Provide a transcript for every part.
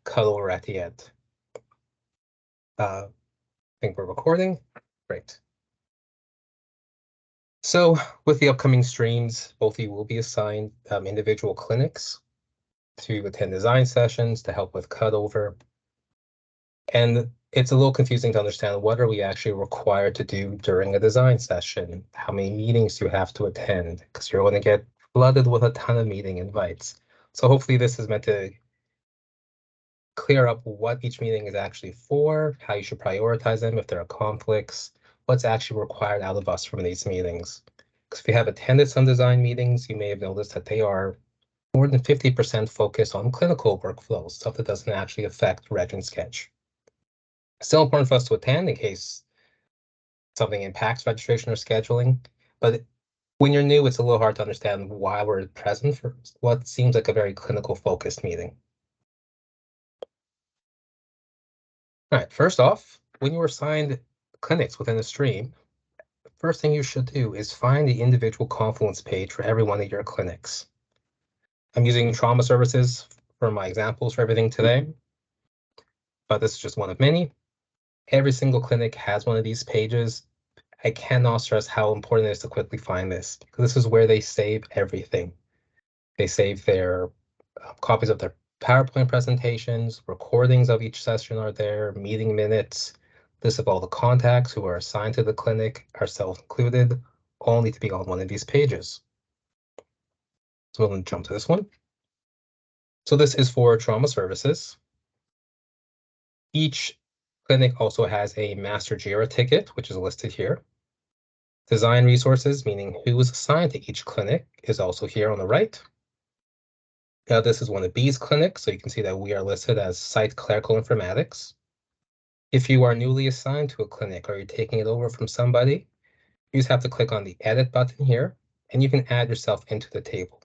cut over at the end. I think we're recording. Great. So with the upcoming streams, both of you will be assigned individual clinics to attend design sessions to help with cutover. And it's a little confusing to understand what are we actually required to do during a design session? How many meetings do you have to attend? Because you're going to get flooded with a ton of meeting invites. So hopefully this is meant to clear up what each meeting is actually for, how you should prioritize them if there are conflicts, what's actually required out of us from these meetings. Because if you have attended some design meetings, you may have noticed that they are more than 50% focused on clinical workflows, stuff that doesn't actually affect Reg and Sketch. Still important for us to attend in case something impacts registration or scheduling, but when you're new, it's a little hard to understand why we're present for what seems like a very clinical focused meeting. All right, first off, when you are assigned clinics within a stream, the first thing you should do is find the individual Confluence page for every one of your clinics. I'm using trauma services for my examples for everything today, but this is just one of many. Every single clinic has one of these pages. I cannot stress how important it is to quickly find this, because this is where they save everything. They save their copies of their PowerPoint presentations, recordings of each session are there, meeting minutes, list of all the contacts who are assigned to the clinic, ourselves included, all need to be on one of these pages. So we're going to jump to this one. So this is for trauma services. Each clinic also has a master JIRA ticket, which is listed here. Design resources, meaning who is assigned to each clinic, is also here on the right. Now, this is one of B's clinics, so you can see that we are listed as Site Clerical Informatics. If you are newly assigned to a clinic or you're taking it over from somebody, you just have to click on the Edit button here, and you can add yourself into the table.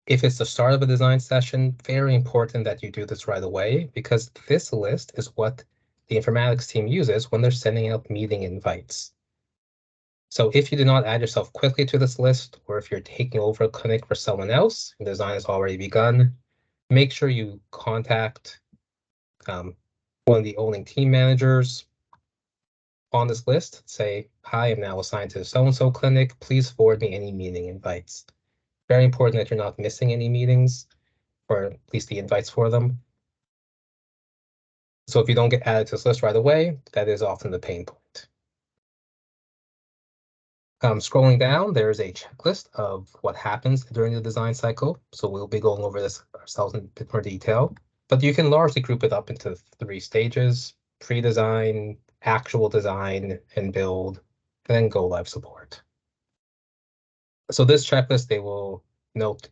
If it's the start of a design session, very important that you do this right away, because this list is what the informatics team uses when they're sending out meeting invites. So if you do not add yourself quickly to this list, or if you're taking over a clinic for someone else, and design has already begun, make sure you contact one of the owning team managers on this list. Say, hi, I'm now assigned to so-and-so clinic. Please forward me any meeting invites. Very important that you're not missing any meetings, or at least the invites for them. So if you don't get added to this list right away, that is often the pain point. Scrolling down, there's a checklist of what happens during the design cycle. So we'll be going over this ourselves in a bit more detail, but you can largely group it up into 3 stages: pre-design, actual design, and build, and then go live support. So this checklist, they will note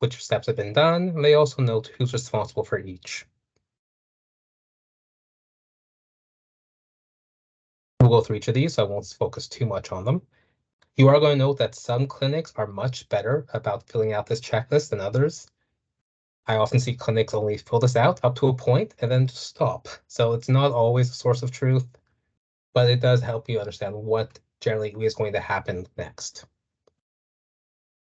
which steps have been done, and they also note who's responsible for each. We'll go through each of these, so I won't focus too much on them. You are going to note that some clinics are much better about filling out this checklist than others. I often see clinics only fill this out up to a point and then just stop. So it's not always a source of truth, but it does help you understand what generally is going to happen next.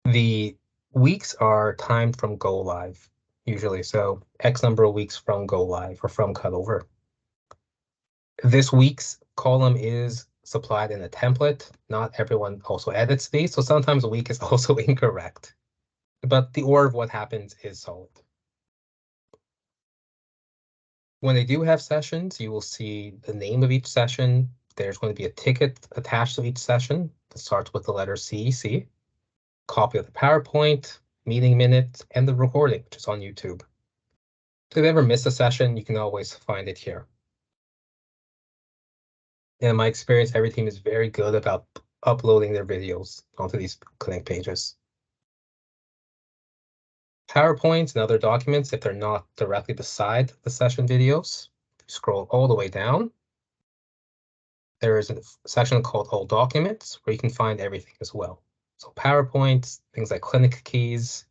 The weeks are timed from go live, usually. So X number of weeks from go live or from cutover. This week's column is supplied in a template. Not everyone also edits these, so sometimes a week is also incorrect. But the order of what happens is solid. When they do have sessions, you will see the name of each session. There's going to be a ticket attached to each session that starts with the letter CEC, copy of the PowerPoint, meeting minutes, and the recording, which is on YouTube. If you ever miss a session, you can always find it here. In my experience, every team is very good about uploading their videos onto these clinic pages. PowerPoints and other documents, if they're not directly beside the session videos, scroll all the way down. There is a section called All Documents where you can find everything as well. So PowerPoints, things like clinic keys,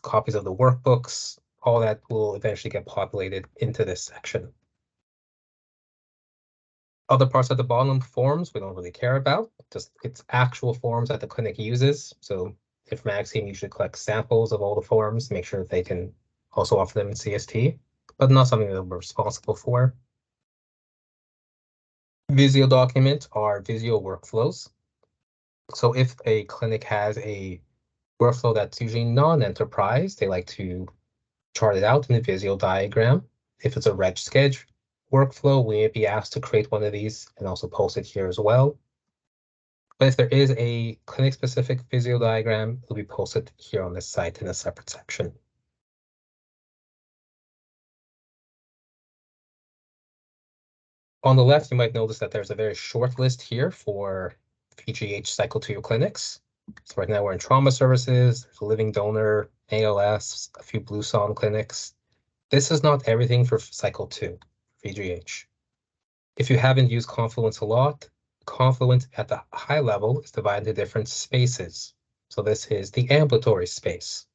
copies of the workbooks, all that will eventually get populated into this section. Other parts at the bottom, forms, we don't really care about. Just it's actual forms that the clinic uses. So informatics team usually collects samples of all the forms, make sure that they can also offer them in CST. but not something that we're responsible for. Visio documents are Visio workflows. So if a clinic has a workflow that's usually non-enterprise, they like to chart it out in a Visio diagram. If it's a reg schedule workflow, we may be asked to create one of these and also post it here as well. But if there is a clinic-specific Visio diagram, it'll be posted here on this site in a separate section. On the left, you might notice that there's a very short list here for VGH cycle 2 clinics. So right now we're in trauma services, there's a living donor, ALS, a few Blue Song clinics. This is not everything for cycle 2, VGH. If you haven't used Confluence a lot, Confluence at the high level is divided into different spaces. So this is the ambulatory space.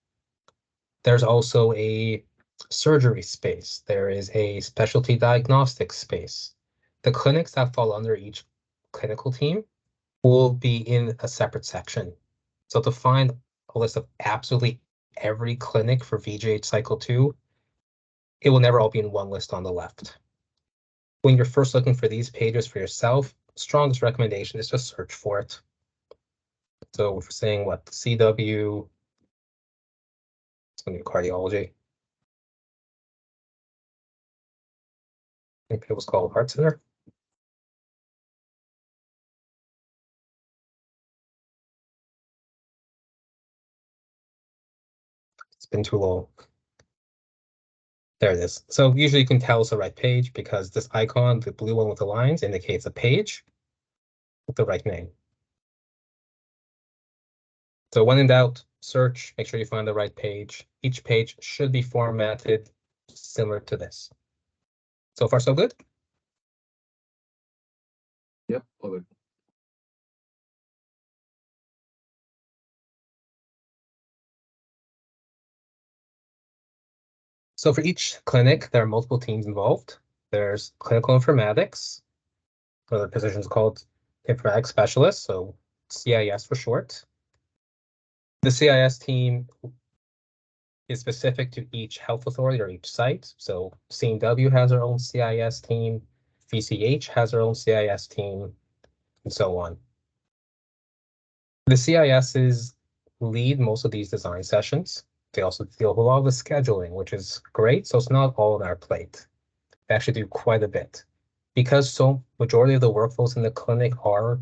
There's also a surgery space. There is a specialty diagnostic space. The clinics that fall under each clinical team will be in a separate section. So to find a list of absolutely every clinic for VGH cycle 2, it will never all be in one list on the left. When you're first looking for these pages for yourself, strongest recommendation is just search for it. So if we're saying what, CW, it's going to be cardiology. I think it was called Heart Center. It's been too long. There it is. So usually you can tell it's the right page because this icon, the blue one with the lines, indicates a page with the right name. So when in doubt, search, make sure you find the right page. Each page should be formatted similar to this. So far, so good? Yep, love it. So for each clinic, there are multiple teams involved. There's clinical informatics, other positions called informatics specialists, so CIS for short. The CIS team is specific to each health authority or each site. So C&W has their own CIS team, VCH has their own CIS team, and so on. The CISs lead most of these design sessions. They also deal with a lot of the scheduling, which is great. So it's not all on our plate. They actually do quite a bit. Because so majority of the workflows in the clinic are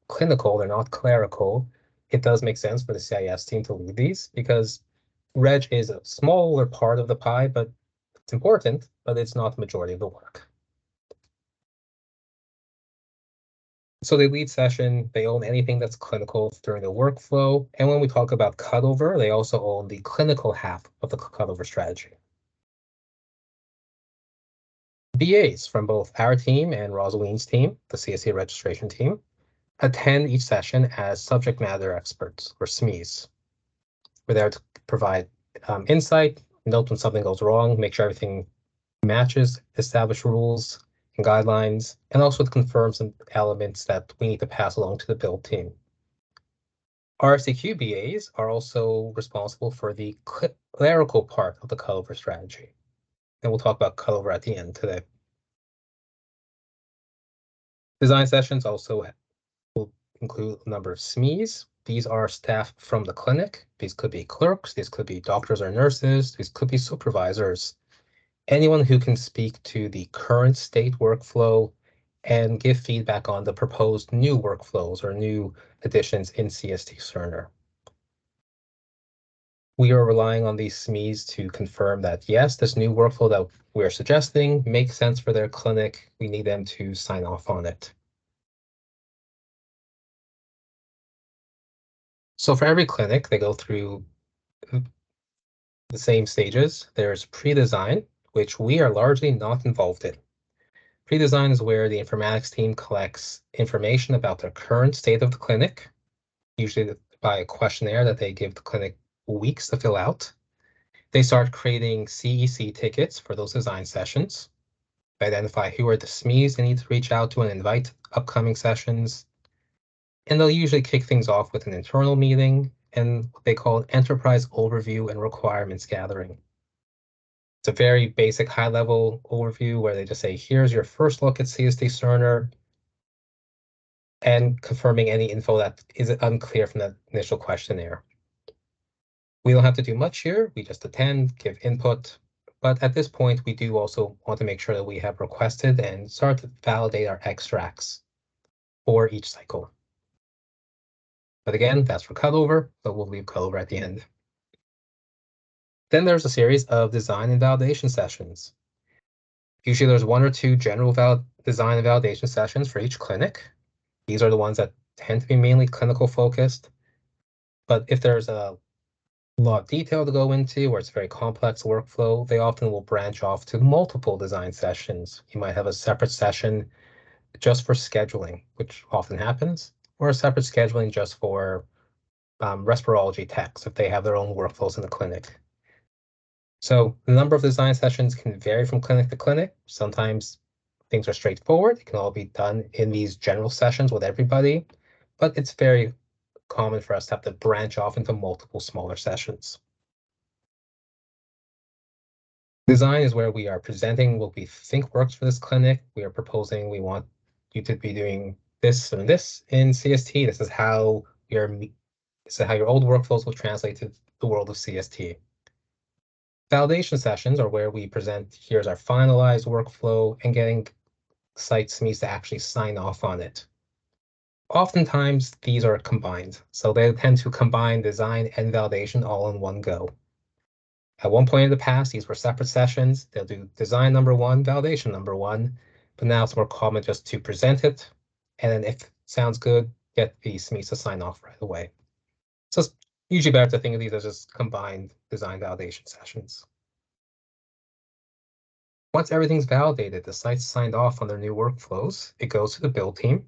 clinical, they're not clerical, it does make sense for the CIS team to lead these because reg is a smaller part of the pie, but it's important, but it's not the majority of the work. So they lead session, they own anything that's clinical during the workflow. And when we talk about cutover, they also own the clinical half of the cutover strategy. BAs from both our team and Rosalind's team, the CST registration team, attend each session as subject matter experts, or SMEs. We're there to provide insight, note when something goes wrong, make sure everything matches established rules and guidelines, and also to confirm some elements that we need to pass along to the build team. RFCQ BAs are also responsible for the clerical part of the cutover strategy. And we'll talk about cutover at the end today. Design sessions also will include a number of SMEs. These are staff from the clinic. These could be clerks, these could be doctors or nurses, these could be supervisors. Anyone who can speak to the current state workflow and give feedback on the proposed new workflows or new additions in CST Cerner. We are relying on these SMEs to confirm that, yes, this new workflow that we're suggesting makes sense for their clinic. We need them to sign off on it. So for every clinic, they go through the same stages. There's pre-design, which we are largely not involved in. Pre-design is where the informatics team collects information about the current state of the clinic, usually by a questionnaire that they give the clinic weeks to fill out. They start creating CEC tickets for those design sessions, identify who are the SMEs they need to reach out to and invite upcoming sessions. And they'll usually kick things off with an internal meeting and what they call enterprise overview and requirements gathering. It's a very basic high-level overview where they just say, here's your first look at CST Cerner and confirming any info that is unclear from that initial questionnaire. We don't have to do much here. We just attend, give input. But at this point, we do also want to make sure that we have requested and start to validate our extracts for each cycle. But again, that's for cutover, so we'll leave cutover at the end. Then there's a series of design and validation sessions. Usually there's 1 or 2 general design and validation sessions for each clinic. These are the ones that tend to be mainly clinical focused. But if there's a lot of detail to go into, or it's a very complex workflow, they often will branch off to multiple design sessions. You might have a separate session just for scheduling, which often happens, or a separate scheduling just for respirology techs if they have their own workflows in the clinic. So the number of design sessions can vary from clinic to clinic. Sometimes things are straightforward. It can all be done in these general sessions with everybody, but it's very common for us to have to branch off into multiple smaller sessions. Design is where we are presenting what we think works for this clinic. We are proposing we want you to be doing this and this in CST. This is how your old workflows will translate to the world of CST. Validation sessions are where we present, here's our finalized workflow, and getting site SMEs to actually sign off on it. Oftentimes, these are combined, so they tend to combine design and validation all in one go. At one point in the past, these were separate sessions. They'll do design number 1, validation number 1, but now it's more common just to present it, and then if it sounds good, get the SMEs to sign off right away. So it's usually better to think of these as just combined design validation sessions. Once everything's validated, the site's signed off on their new workflows, it goes to the build team.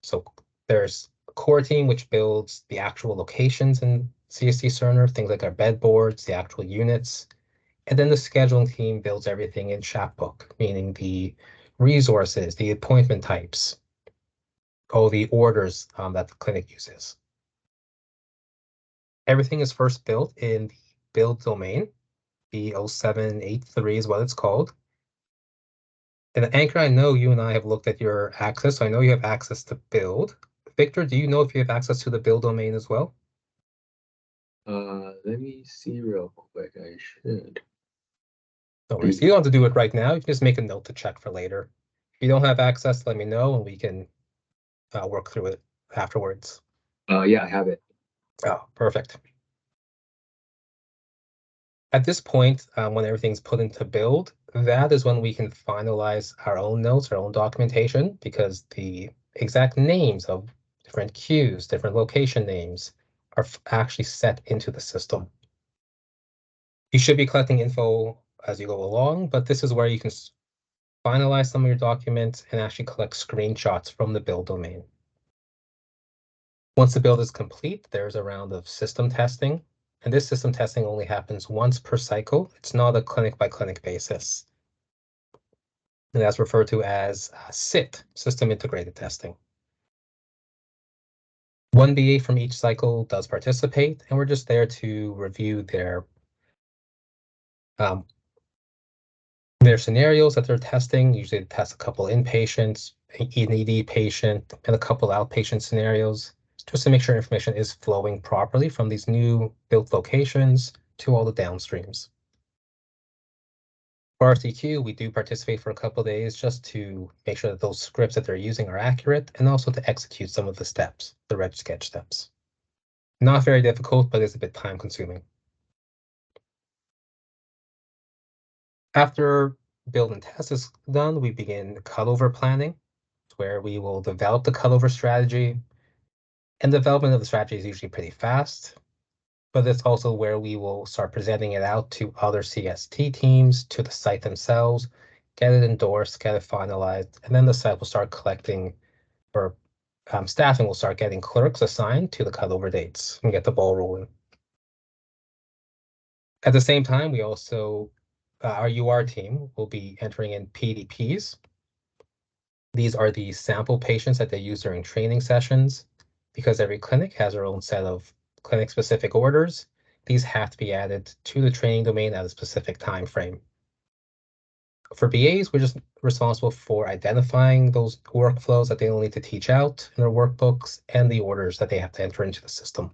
So there's a core team which builds the actual locations in CST Cerner, things like our bed boards, the actual units. And then the scheduling team builds everything in Chapbook, meaning the resources, the appointment types, all the orders that the clinic uses. Everything is first built in the build domain. B0783 is what it's called. And Anchor, I know you and I have looked at your access, so I know you have access to build. Victor, do you know if you have access to the build domain as well? Let me see real quick. I should. No worries. You don't have to do it right now. You can just make a note to check for later. If you don't have access, let me know and we can work through it afterwards. Yeah, I have it. Oh, perfect. At this point, when everything's put into build, that is when we can finalize our own notes, our own documentation, because the exact names of different queues, different location names are actually set into the system. You should be collecting info as you go along, but this is where you can finalize some of your documents and actually collect screenshots from the build domain. Once the build is complete, there's a round of system testing. And this system testing only happens once per cycle. It's not a clinic by clinic basis. And that's referred to as SIT, System Integrated Testing. One BA from each cycle does participate, and we're just there to review their scenarios that they're testing. Usually they test a couple inpatients, an ED patient, and a couple outpatient scenarios, just to make sure information is flowing properly from these new built locations to all the downstreams. For RCQ, we do participate for a couple of days just to make sure that those scripts that they're using are accurate and also to execute some of the steps, the reg sketch steps. Not very difficult, but it's a bit time consuming. After build and test is done, we begin cutover planning, where we will develop the cutover strategy. And development of the strategy is usually pretty fast, but it's also where we will start presenting it out to other CST teams, to the site themselves, get it endorsed, get it finalized, and then the site will start collecting, or staffing will start getting clerks assigned to the cutover dates and get the ball rolling. At the same time, we also, our UR team will be entering in PDPs. These are the sample patients that they use during training sessions, because every clinic has their own set of clinic-specific orders. these have to be added to the training domain at a specific time frame. For BAs, we're just responsible for identifying those workflows that they'll need to teach out in their workbooks and the orders that they have to enter into the system.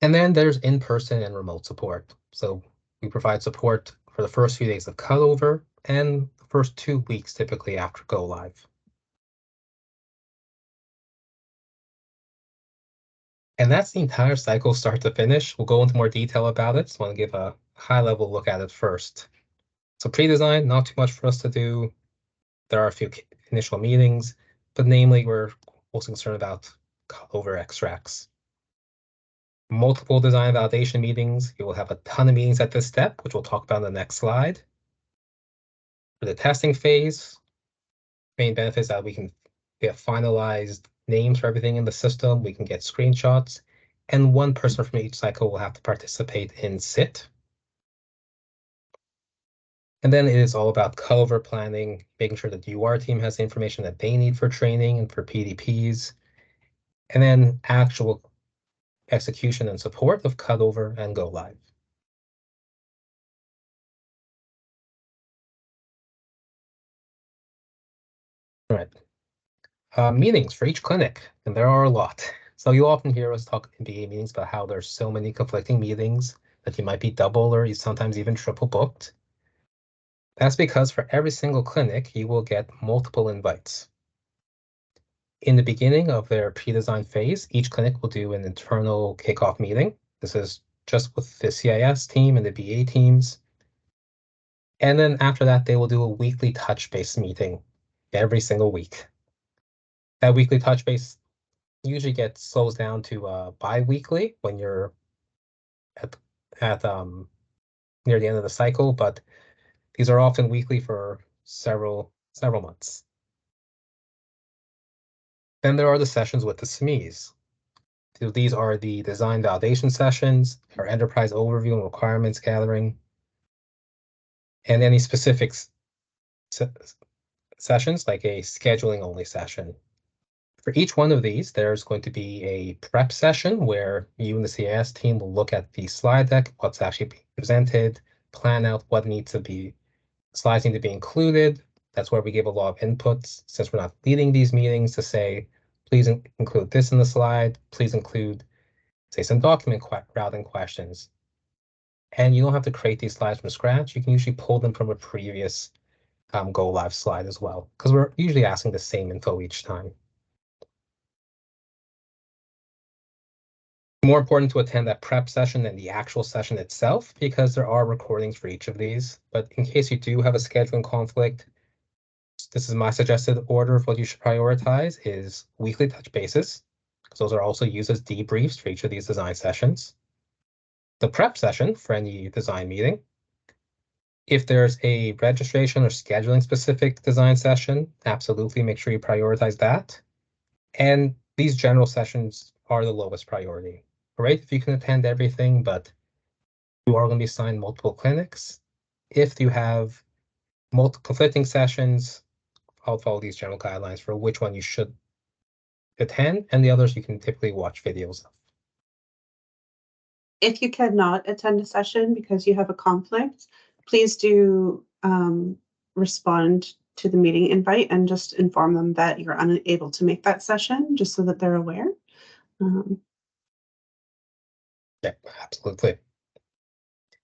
And then there's in-person and remote support. So we provide support for the first few days of cutover and the first 2 weeks typically after go live. And that's the entire cycle start to finish. We'll go into more detail about it. Just want to give a high-level look at it first. So pre-design, not too much for us to do. There are a few initial meetings, but namely, we're most concerned about cutover extracts. Multiple design validation meetings. You will have a ton of meetings at this step, which we'll talk about in the next slide. For the testing phase, main benefits that we can get finalized names for everything in the system. We can get screenshots, and one person from each cycle will have to participate in SIT. And then it is all about cutover planning, making sure that the UR team has the information that they need for training and for PDPs, and then actual execution and support of cutover and go live. All right. Meetings for each clinic, and there are a lot. So you'll often hear us talk in BA meetings about how there's so many conflicting meetings that you might be double or sometimes even triple booked. That's because for every single clinic, you will get multiple invites. In the beginning of their pre-design phase, each clinic will do an internal kickoff meeting. This is just with the CIS team and the BA teams. And then after that, they will do a weekly touch-base meeting every single week. That weekly touch base usually slows down to bi-weekly when you're at near the end of the cycle, but these are often weekly for several months. Then there are the sessions with the SMEs. So these are the design validation sessions, our enterprise overview and requirements gathering, and any specific sessions like a scheduling only session. For each one of these, there's going to be a prep session where you and the CIS team will look at the slide deck, what's actually being presented, plan out what needs to be, slides need to be included. That's where we give a lot of inputs, since we're not leading these meetings, to say, please include this in the slide, please include, say, some document routing questions. And you don't have to create these slides from scratch. You can usually pull them from a previous go live slide as well, because we're usually asking the same info each time. More important to attend that prep session than the actual session itself, because there are recordings for each of these. But in case you do have a scheduling conflict, this is my suggested order of what you should prioritize is weekly touch bases, because those are also used as debriefs for each of these design sessions. The prep session for any design meeting. If there's a registration or scheduling specific design session, absolutely make sure you prioritize that. And these general sessions are the lowest priority. Great if you can attend everything, but you are going to be assigned multiple clinics. If you have multiple conflicting sessions, I'll follow these general guidelines for which one you should attend, and the others you can typically watch videos of. If you cannot attend a session because you have a conflict, please do respond to the meeting invite and just inform them that you're unable to make that session, just so that they're aware. Yeah, absolutely.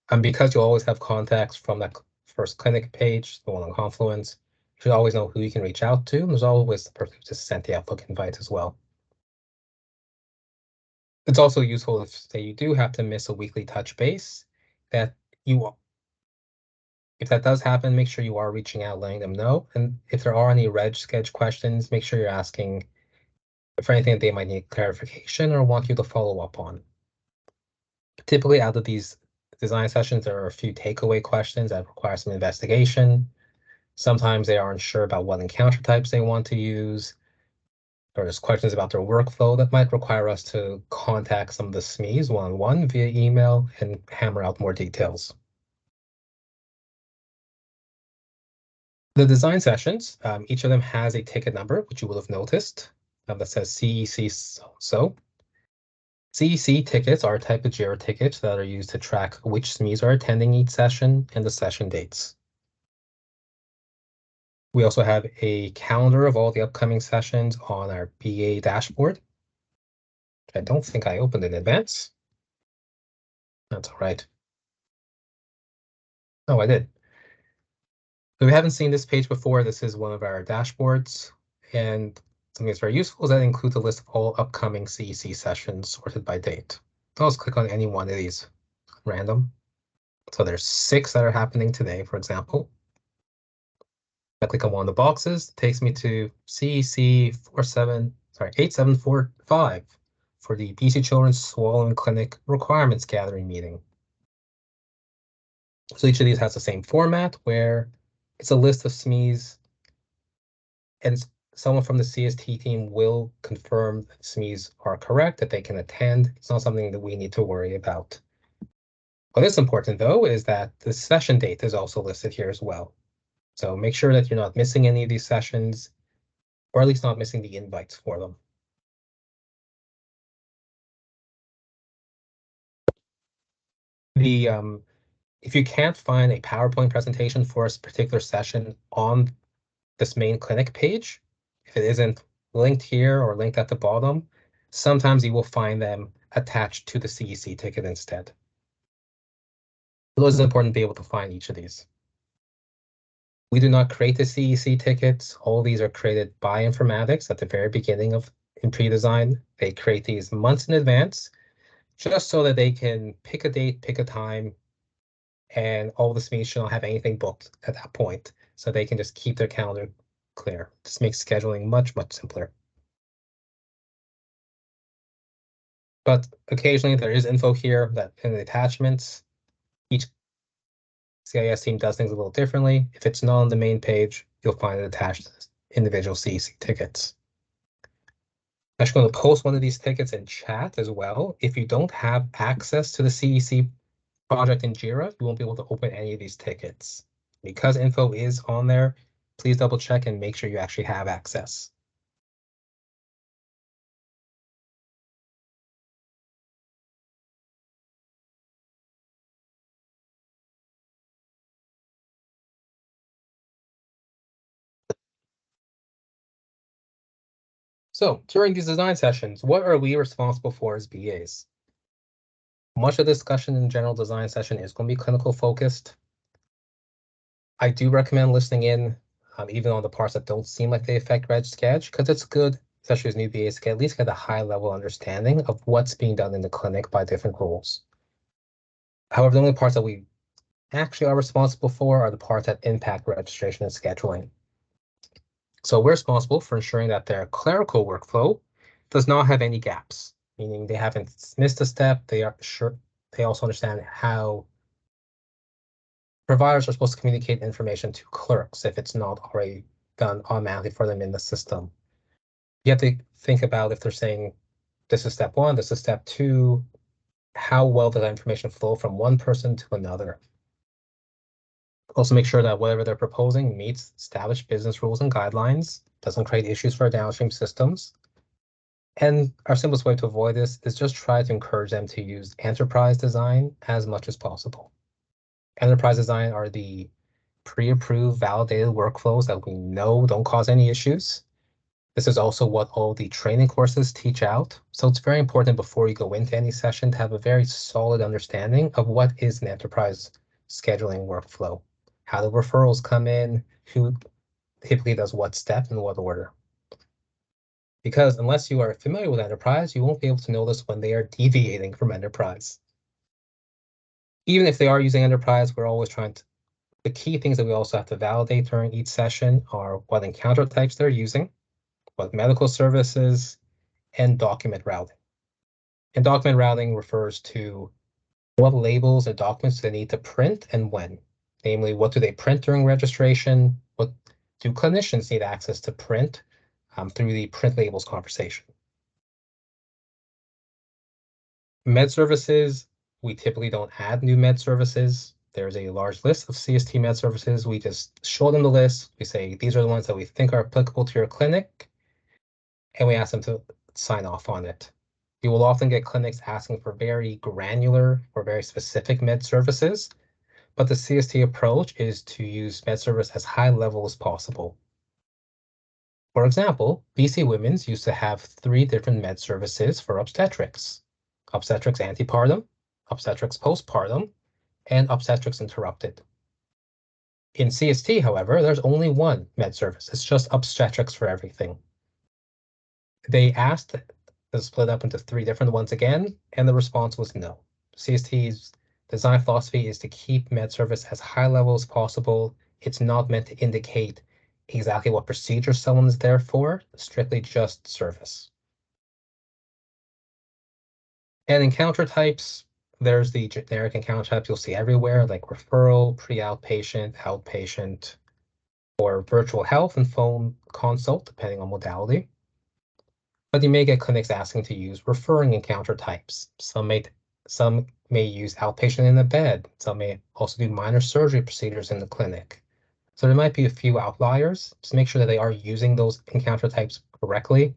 And because you always have contacts from that first clinic page, the one on Confluence, you should always know who you can reach out to. And there's always the person who just sent the Outlook invite as well. It's also useful if, say, you do have to miss a weekly touch base, that if that does happen, make sure you are reaching out, letting them know. And if there are any reg sketch questions, make sure you're asking for anything that they might need clarification or want you to follow up on. Typically, out of these design sessions, there are a few takeaway questions that require some investigation. Sometimes they aren't sure about what encounter types they want to use, or there's questions about their workflow that might require us to contact some of the SMEs one-on-one via email and hammer out more details. The design sessions, each of them has a ticket number, which you will have noticed, that says CEC so. CEC tickets are a type of JIRA tickets that are used to track which SMEs are attending each session and the session dates. We also have a calendar of all the upcoming sessions on our BA dashboard. I don't think I opened in advance. That's all right. Oh, I did. If we haven't seen this page before, this is one of our dashboards, and something that's very useful is that it includes a list of all upcoming CEC sessions sorted by date. I'll just click on any one of these random. So there's 6 that are happening today, for example. I click on one of the boxes, it takes me to CEC 8745 for the BC Children's Swallowing Clinic Requirements Gathering Meeting. So each of these has the same format where it's a list of SMEs, and someone from the CST team will confirm that SMEs are correct, that they can attend. It's not something that we need to worry about. What is important, though, is that the session date is also listed here as well. So make sure that you're not missing any of these sessions, or at least not missing the invites for them. If you can't find a PowerPoint presentation for a particular session on this main clinic page, if it isn't linked here or linked at the bottom, sometimes you will find them attached to the CEC ticket instead. So it's important to be able to find each of these. We do not create the CEC tickets. All these are created by informatics at the very beginning of in pre-design. They create these months in advance just so that they can pick a date, pick a time, and all the SMEs should not have anything booked at that point. So they can just keep their calendar clear. This makes scheduling much, much simpler. But occasionally there is info here that in the attachments, each CIS team does things a little differently. If it's not on the main page, you'll find it attached to individual CEC tickets. I'm actually going to post one of these tickets in chat as well. If you don't have access to the CEC project in JIRA, you won't be able to open any of these tickets. Because info is on there, please double check and make sure you actually have access. So during these design sessions, what are we responsible for as BAs? Much of the discussion in general design session is going to be clinical focused. I do recommend listening in, even on the parts that don't seem like they affect Reg Sketch, because it's good, especially as new BAs, to at least get a high level understanding of what's being done in the clinic by different roles. However, the only parts that we actually are responsible for are the parts that impact registration and scheduling. So we're responsible for ensuring that their clerical workflow does not have any gaps, meaning they haven't missed a step. They also understand how providers are supposed to communicate information to clerks if it's not already done automatically for them in the system. You have to think about if they're saying this is step 1, this is step 2, how well does that information flow from one person to another? Also make sure that whatever they're proposing meets established business rules and guidelines, doesn't create issues for downstream systems. And our simplest way to avoid this is just try to encourage them to use enterprise design as much as possible. Enterprise design are the pre-approved, validated workflows that we know don't cause any issues. This is also what all the training courses teach out. So it's very important before you go into any session to have a very solid understanding of what is an enterprise scheduling workflow, how the referrals come in, who typically does what step in what order. Because unless you are familiar with enterprise, you won't be able to notice when they are deviating from enterprise. Even if they are using enterprise, we're always trying to, the key things that we also have to validate during each session are what encounter types they're using, what medical services, and document routing. And document routing refers to what labels and documents they need to print and when. Namely, what do they print during registration? What do clinicians need access to print through the print labels conversation? Med services, we typically don't add new med services. There's a large list of CST med services. We just show them the list. We say, these are the ones that we think are applicable to your clinic, and we ask them to sign off on it. You will often get clinics asking for very granular or very specific med services, but the CST approach is to use med service as high level as possible. For example, BC Women's used to have 3 different med services for obstetrics: obstetrics antepartum, obstetrics postpartum, and obstetrics interrupted. In CST, however, there's only one med service. It's just obstetrics for everything. They asked to split up into 3 different ones again, and the response was no. CST's design philosophy is to keep med service as high level as possible. It's not meant to indicate exactly what procedure someone's there for, strictly just service. And encounter types, there's the generic encounter types you'll see everywhere, like referral, pre-outpatient, outpatient, or virtual health and phone consult, depending on modality. But you may get clinics asking to use referring encounter types. Some may use outpatient in the bed. Some may also do minor surgery procedures in the clinic. So there might be a few outliers. Just make sure that they are using those encounter types correctly.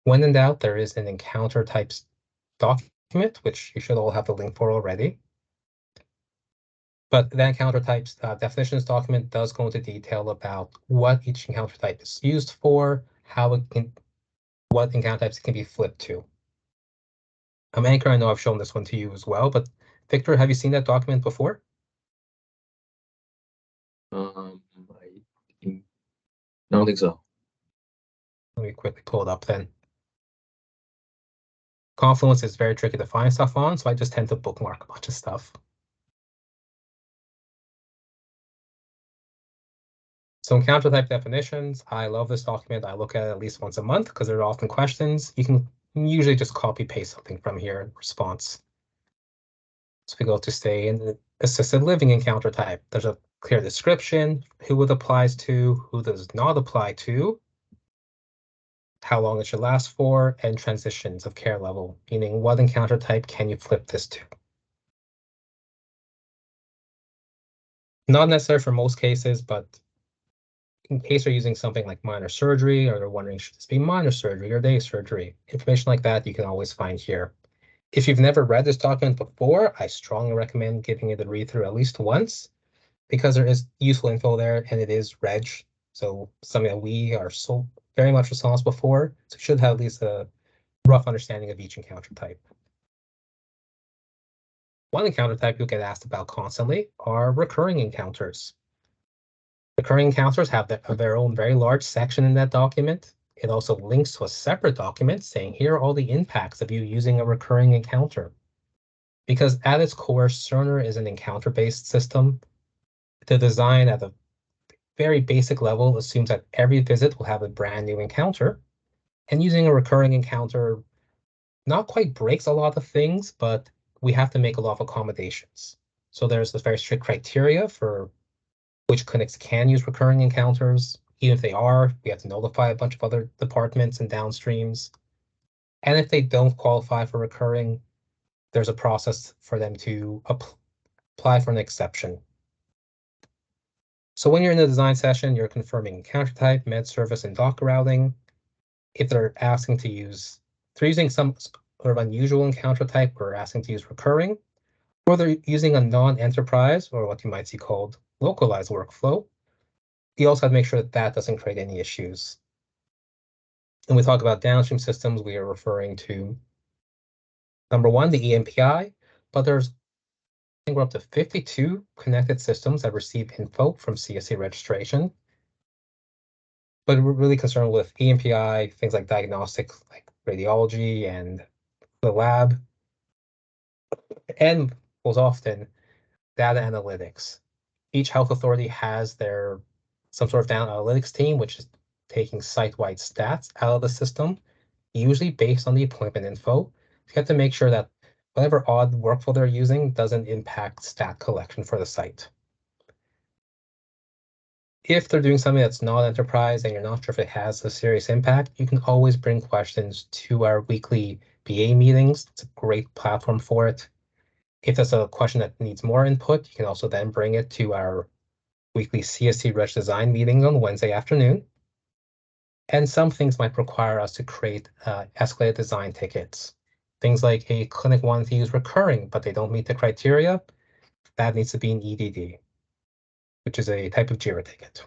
When in doubt, there is an encounter types document, which you should all have the link for already. But that encounter types definitions document does go into detail about what each encounter type is used for, what encounter types it can be flipped to. Anchor, I know I've shown this one to you as well, but Victor, have you seen that document before? I don't think so. Let me quickly pull it up then. Confluence is very tricky to find stuff on, so I just tend to bookmark a bunch of stuff. So encounter type definitions, I love this document. I look at it at least once a month because there are often questions. You can usually just copy paste something from here in response. So we go to stay in the assisted living encounter type. There's a clear description, who it applies to, who does not apply to, how long it should last for, and transitions of care level, meaning what encounter type can you flip this to. Not necessary for most cases, but in case you're using something like minor surgery, or you're wondering, should this be minor surgery or day surgery? Information like that you can always find here. If you've never read this document before, I strongly recommend giving it a read through at least once, because there is useful info there and it is reg, so something that we are so very much responsible for. So you should have at least a rough understanding of each encounter type. One encounter type you'll get asked about constantly are recurring encounters. Recurring encounters have their own very large section in that document. It also links to a separate document saying here are all the impacts of you using a recurring encounter. Because at its core, Cerner is an encounter-based system. The design at a very basic level assumes that every visit will have a brand new encounter. And using a recurring encounter not quite breaks a lot of things, but we have to make a lot of accommodations. So there's this very strict criteria for which clinics can use recurring encounters. Even if they are, we have to notify a bunch of other departments and downstreams. And if they don't qualify for recurring, there's a process for them to apply for an exception. So when you're in the design session, you're confirming encounter type, med service, and doc routing. If they're asking to use, if they're using some sort of unusual encounter type, or asking to use recurring, or they're using a non-enterprise, or what you might see called localized workflow, you also have to make sure that that doesn't create any issues. When we talk about downstream systems, we are referring to number one, the EMPI, but there's, I think we're up to 52 connected systems that receive info from CST registration. But we're really concerned with EMPI, things like diagnostics, like radiology and the lab, and most often data analytics. Each health authority has their some sort of data analytics team, which is taking site-wide stats out of the system, usually based on the appointment info. You have to make sure that whatever odd workflow they're using doesn't impact stat collection for the site. If they're doing something that's not enterprise and you're not sure if it has a serious impact, you can always bring questions to our weekly BA meetings. It's a great platform for it. If there's a question that needs more input, you can also then bring it to our weekly CST Reg Design meetings on Wednesday afternoon. And some things might require us to create escalated design tickets. Things like a clinic wanting to use recurring, but they don't meet the criteria. That needs to be an EDD, which is a type of JIRA ticket.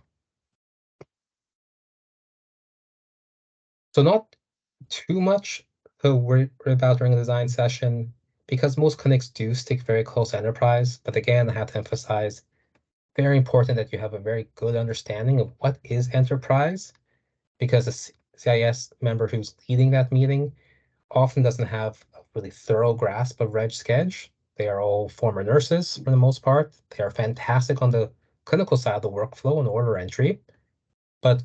So not too much to worry about during a design session, because most clinics do stick very close to enterprise. But again, I have to emphasize, very important that you have a very good understanding of what is enterprise, because the CIS member who's leading that meeting often doesn't have a really thorough grasp of Reg Sketch. They are all former nurses for the most part. They are fantastic on the clinical side of the workflow and order entry, but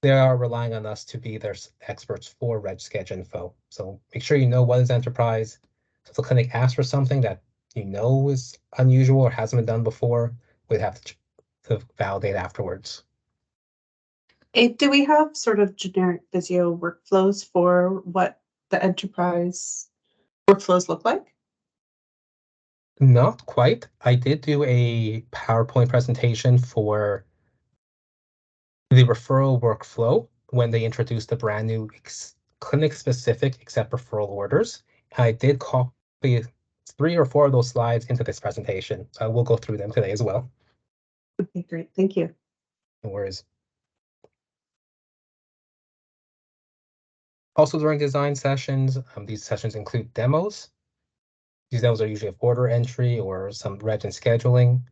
they are relying on us to be their experts for Reg Sketch info. So make sure you know what is enterprise. So if the clinic asks for something that you know is unusual or hasn't been done before, we'd have to validate afterwards. Do we have sort of generic Visio workflows for what the enterprise workflows look like? Not quite. I did do a PowerPoint presentation for the referral workflow when they introduced the brand new clinic-specific accept referral orders. I did copy 3 or 4 of those slides into this presentation, so I will go through them today as well. Okay, great. Thank you. No worries. Also during design sessions, these sessions include demos. These demos are usually of order entry or some reg and scheduling.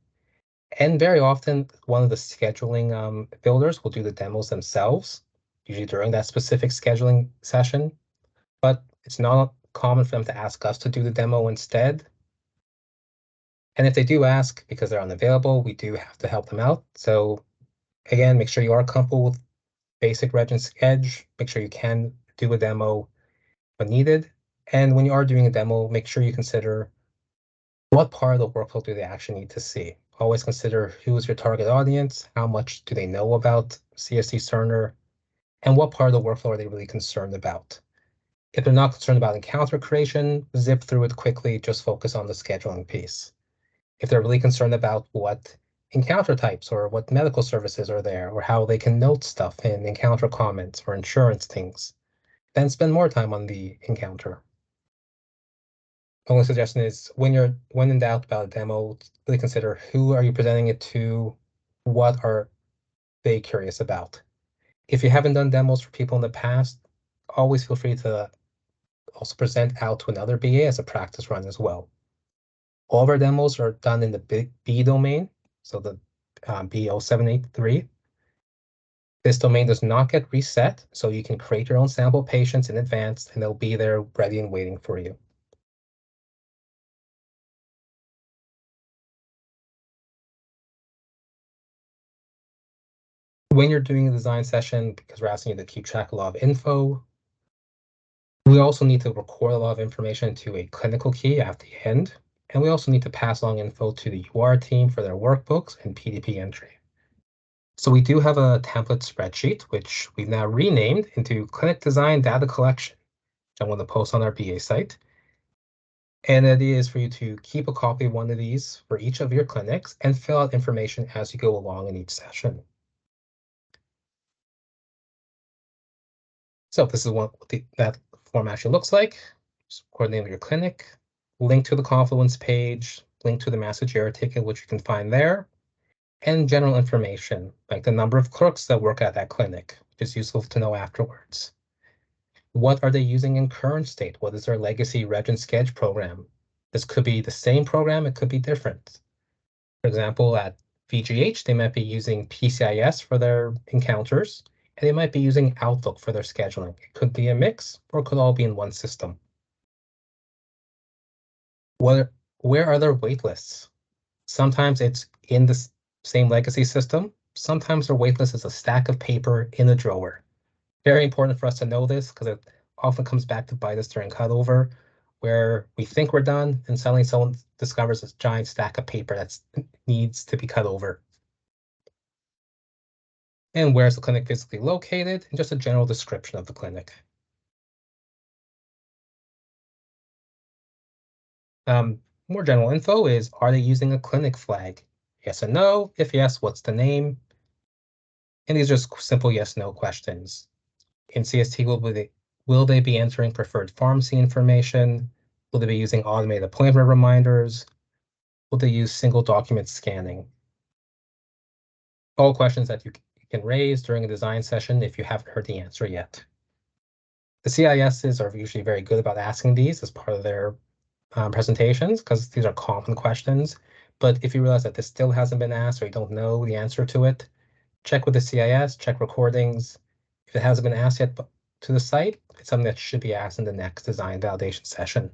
And very often, one of the scheduling builders will do the demos themselves, usually during that specific scheduling session. But it's not common for them to ask us to do the demo instead. And if they do ask because they're unavailable, we do have to help them out. So again, make sure you are comfortable with basic reg and sketch. Make sure you can do a demo when needed. And when you are doing a demo, make sure you consider what part of the workflow do they actually need to see. Always consider who is your target audience, how much do they know about CST Cerner, and what part of the workflow are they really concerned about. If they're not concerned about encounter creation, zip through it quickly, just focus on the scheduling piece. If they're really concerned about what encounter types or what medical services are there, or how they can note stuff in encounter comments or insurance things, then spend more time on the encounter. Only suggestion is when in doubt about a demo, really consider who are you presenting it to, what are they curious about. If you haven't done demos for people in the past, always feel free to also present out to another BA as a practice run as well. All of our demos are done in the B domain, so the B0783. This domain does not get reset, so you can create your own sample patients in advance, and they'll be there ready and waiting for you. When you're doing a design session, because we're asking you to keep track of a lot of info, we also need to record a lot of information to a clinical key at the end. And we also need to pass along info to the UR team for their workbooks and PDP entry. So we do have a template spreadsheet, which we've now renamed into Clinic Design Data Collection, which I'm going to post on our BA site. And the idea is for you to keep a copy of one of these for each of your clinics and fill out information as you go along in each session. So this is what that form actually looks like. Just coordinate with your clinic, link to the Confluence page, link to the Master JIRA ticket, which you can find there, and general information, like the number of clerks that work at that clinic, which is useful to know afterwards. What are they using in current state? What is their legacy Reg and Sketch program? This could be the same program, it could be different. For example, at VGH, they might be using PCIS for their encounters, and they might be using Outlook for their scheduling. It could be a mix, or it could all be in one system. Where are their wait lists? Sometimes it's in the same legacy system. Sometimes their wait list is a stack of paper in a drawer. Very important for us to know this because it often comes back to bite us during cutover, where we think we're done and suddenly someone discovers this giant stack of paper that needs to be cut over. And where's the clinic physically located, and just a general description of the clinic. More general info is, are they using a clinic flag? Yes or no? If yes, what's the name? And these are just simple yes/no questions. in CST, will they be entering preferred pharmacy information? Will they be using automated appointment reminders? Will they use single document scanning? All questions that you can raise during a design session if you haven't heard the answer yet. The CISs are usually very good about asking these as part of their presentations because these are common questions. But if you realize that this still hasn't been asked or you don't know the answer to it, check with the CIS, check recordings. If it hasn't been asked yet to the site, it's something that should be asked in the next design validation session.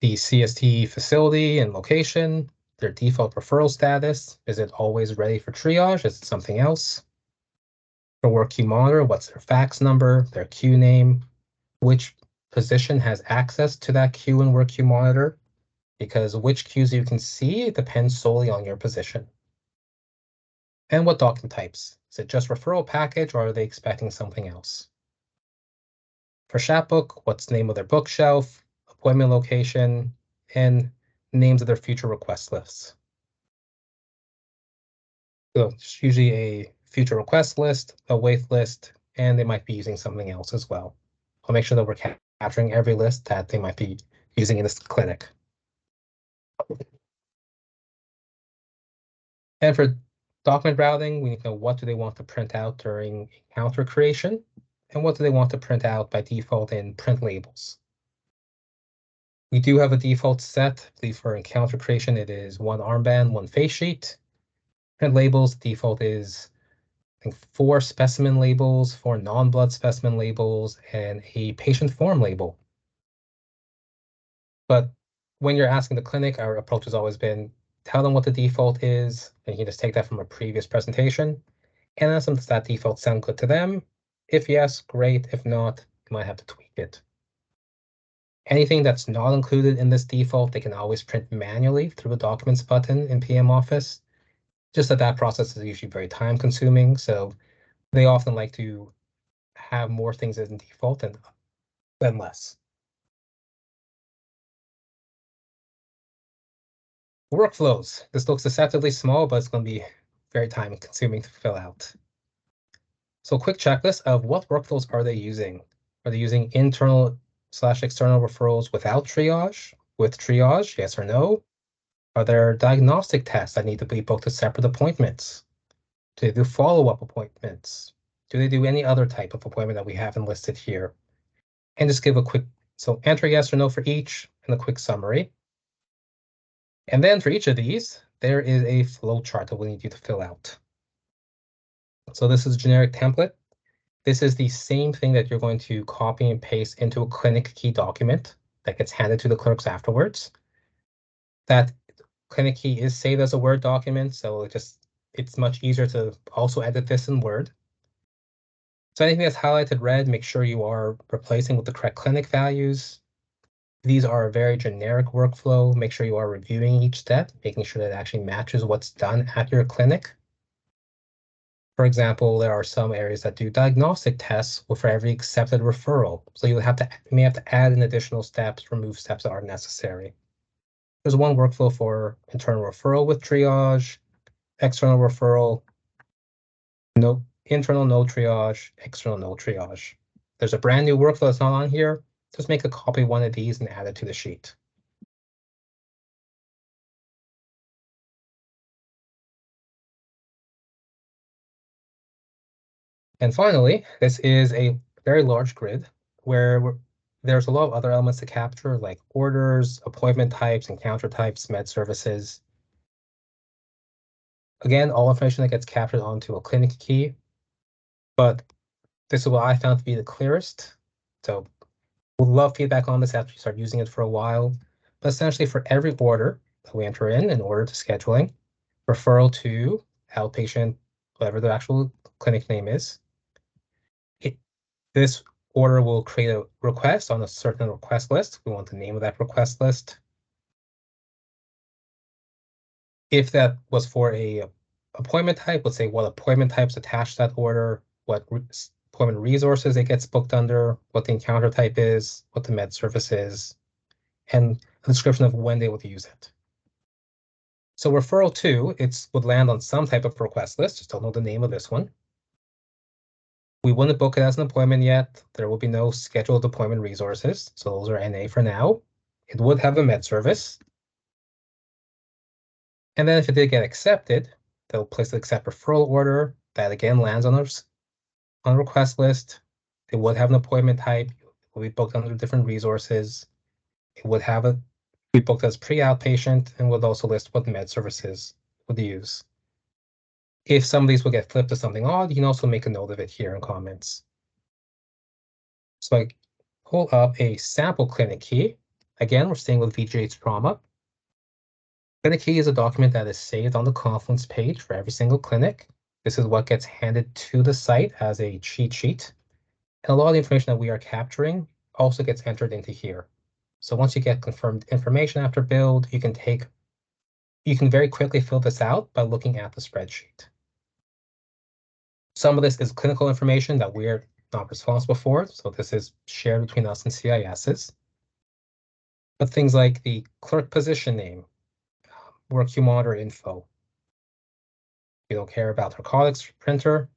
The CST facility and location, their default referral status, is it always ready for triage? Is it something else? For work queue monitor, what's their fax number, their queue name, which position has access to that queue and work queue monitor? Because which queues you can see depends solely on your position. And what document types? Is it just referral package or are they expecting something else? For Chatbook, what's the name of their bookshelf, appointment location, and names of their future request lists. So it's usually a future request list, a wait list, and they might be using something else as well. I'll make sure that we're capturing every list that they might be using in this clinic. And for document routing, we need to know what do they want to print out during encounter creation, and what do they want to print out by default in print labels. We do have a default set. I believe for encounter creation, it is one armband, one face sheet. Print labels, default is, I think, 4 specimen labels, 4 non-blood specimen labels, and a patient form label. But when you're asking the clinic, our approach has always been, tell them what the default is, and you can just take that from a previous presentation. And ask them, does that default sound good to them? If yes, great. If not, you might have to tweak it. Anything that's not included in this default, they can always print manually through a documents button in PM Office. Just that process is usually very time consuming. So they often like to have more things as in default than less. Workflows. This looks deceptively small, but it's going to be very time consuming to fill out. So quick checklist of what workflows are they using? Are they using internal/external referrals without triage? With triage, yes or no? Are there diagnostic tests that need to be booked as separate appointments? Do they do follow-up appointments? Do they do any other type of appointment that we haven't listed here? And just give a quick, so enter yes or no for each and a quick summary. And then for each of these, there is a flow chart that we need you to fill out. So this is a generic template. This is the same thing that you're going to copy and paste into a clinic key document that gets handed to the clerks afterwards. That clinic key is saved as a Word document, so it's much easier to also edit this in Word. So anything that's highlighted red, make sure you are replacing with the correct clinic values. These are a very generic workflow. Make sure you are reviewing each step, making sure that it actually matches what's done at your clinic. For example, there are some areas that do diagnostic tests for every accepted referral. So you may have to add in additional steps, remove steps that are necessary. There's one workflow for internal referral with triage, external referral, internal no triage, external no triage. There's a brand new workflow that's not on here. Just make a copy of one of these and add it to the sheet. And finally, this is a very large grid where there's a lot of other elements to capture, like orders, appointment types, encounter types, med services. Again, all information that gets captured onto a clinic key, but this is what I found to be the clearest. So we'll love feedback on this after you start using it for a while. But essentially for every order that we enter in order to scheduling, referral to outpatient, whatever the actual clinic name is, this order will create a request on a certain request list. We want the name of that request list. If that was for a appointment type, let's say what appointment types attached to that order, what appointment resources it gets booked under, what the encounter type is, what the med service is, and a description of when they would use it. So referral to, it would land on some type of request list, just don't know the name of this one. We wouldn't book it as an appointment yet. There will be no scheduled appointment resources. So those are NA for now. It would have a med service. And then if it did get accepted, they'll place the accept referral order. That again lands on a request list. It would have an appointment type. It will be booked under different resources. It would have a be booked as pre-outpatient and would also list what med services would use. If some of these will get flipped to something odd, you can also make a note of it here in comments. So I pull up a sample clinic key. Again, we're staying with VGH trauma. Clinic key is a document that is saved on the Confluence page for every single clinic. This is what gets handed to the site as a cheat sheet. And a lot of the information that we are capturing also gets entered into here. So once you get confirmed information after build, you can very quickly fill this out by looking at the spreadsheet. Some of this is clinical information that we're not responsible for, so this is shared between us and CISs. But things like the clerk position name, work queue monitor info. We don't care about narcotics printer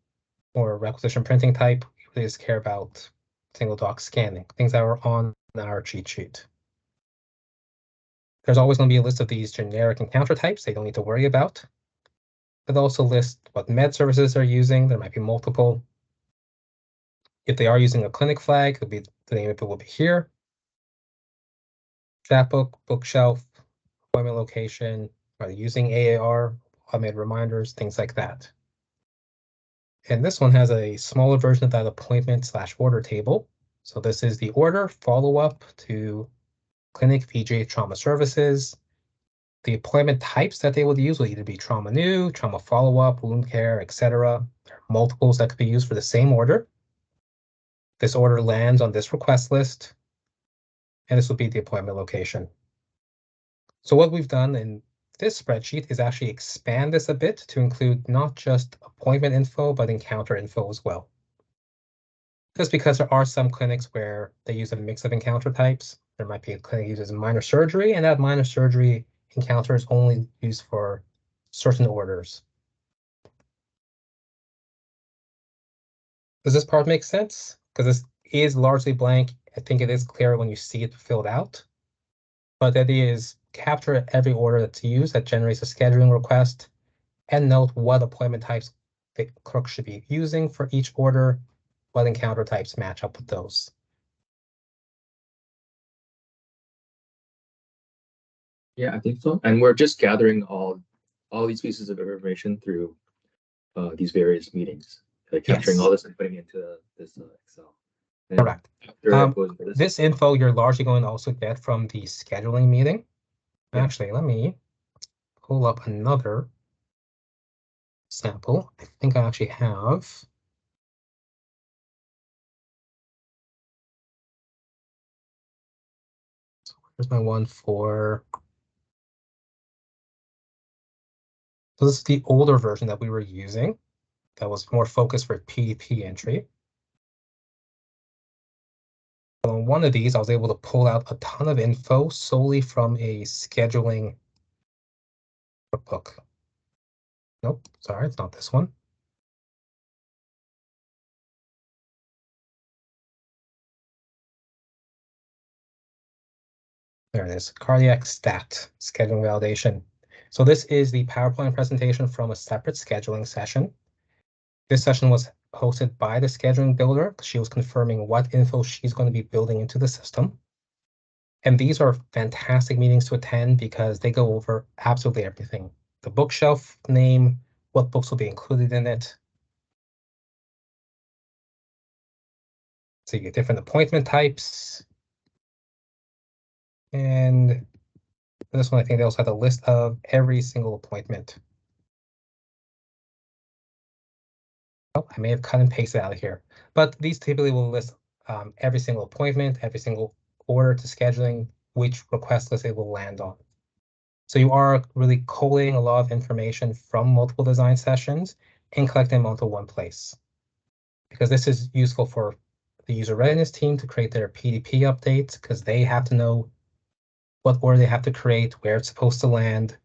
or requisition printing type. We just care about single doc scanning, things that are on our cheat sheet. There's always going to be a list of these generic encounter types they don't need to worry about. It also lists what med services they're using. There might be multiple. If they are using a clinic flag, it'll be the name of it will be here. Chat book, bookshelf, appointment location, are they using AAR, automated reminders, things like that. And this one has a smaller version of that appointment/order table. So this is the order follow-up to clinic VGH trauma services. The appointment types that they would use will either be trauma new, trauma follow-up, wound care, etc. There are multiples that could be used for the same order. This order lands on this request list, and this will be the appointment location. So what we've done in this spreadsheet is actually expand this a bit to include not just appointment info, but encounter info as well. Just because there are some clinics where they use a mix of encounter types. There might be a clinic that uses minor surgery, and that minor surgery encounter is only used for certain orders. Does this part make sense? Because this is largely blank. I think it is clear when you see it filled out. But the idea is capture every order that's used that generates a scheduling request and note what appointment types the clerk should be using for each order, what encounter types match up with those. Yeah, I think so. And we're just gathering all these pieces of information through these various meetings, capturing Yes. all this and putting it into this Excel. And Correct. after it goes into This info you're largely going to also get from the scheduling meeting. Yeah. Actually, let me pull up another sample. I think I actually have. So here's my one for. So this is the older version that we were using that was more focused for PDP entry. On one of these, I was able to pull out a ton of info solely from a scheduling book. Nope, sorry, it's not this one. There it is, cardiac stat scheduling validation. So this is the PowerPoint presentation from a separate scheduling session. This session was hosted by the scheduling builder. She was confirming what info she's going to be building into the system. And these are fantastic meetings to attend because they go over absolutely everything. The bookshelf name, what books will be included in it. So you get different appointment types. And this one, I think they also have a list of every single appointment. Oh, I may have cut and pasted out of here, but these typically will list every single appointment, every single order to scheduling, which request list it will land on. So you are really collating a lot of information from multiple design sessions and collecting them onto one place. Because this is useful for the user readiness team to create their PDP updates, because they have to know what order they have to create, where it's supposed to land,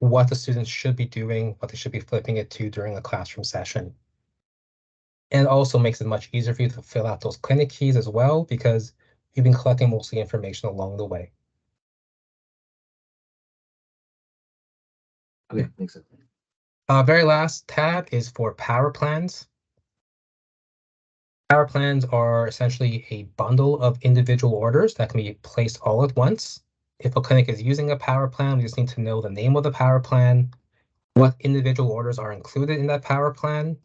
what the students should be doing, what they should be flipping it to during a classroom session. And it also makes it much easier for you to fill out those clinic keys as well, because you've been collecting most of the information along the way. Okay, makes sense. Very last tab is for power plans. Power plans are essentially a bundle of individual orders that can be placed all at once. If a clinic is using a power plan, we just need to know the name of the power plan, what individual orders are included in that power plan,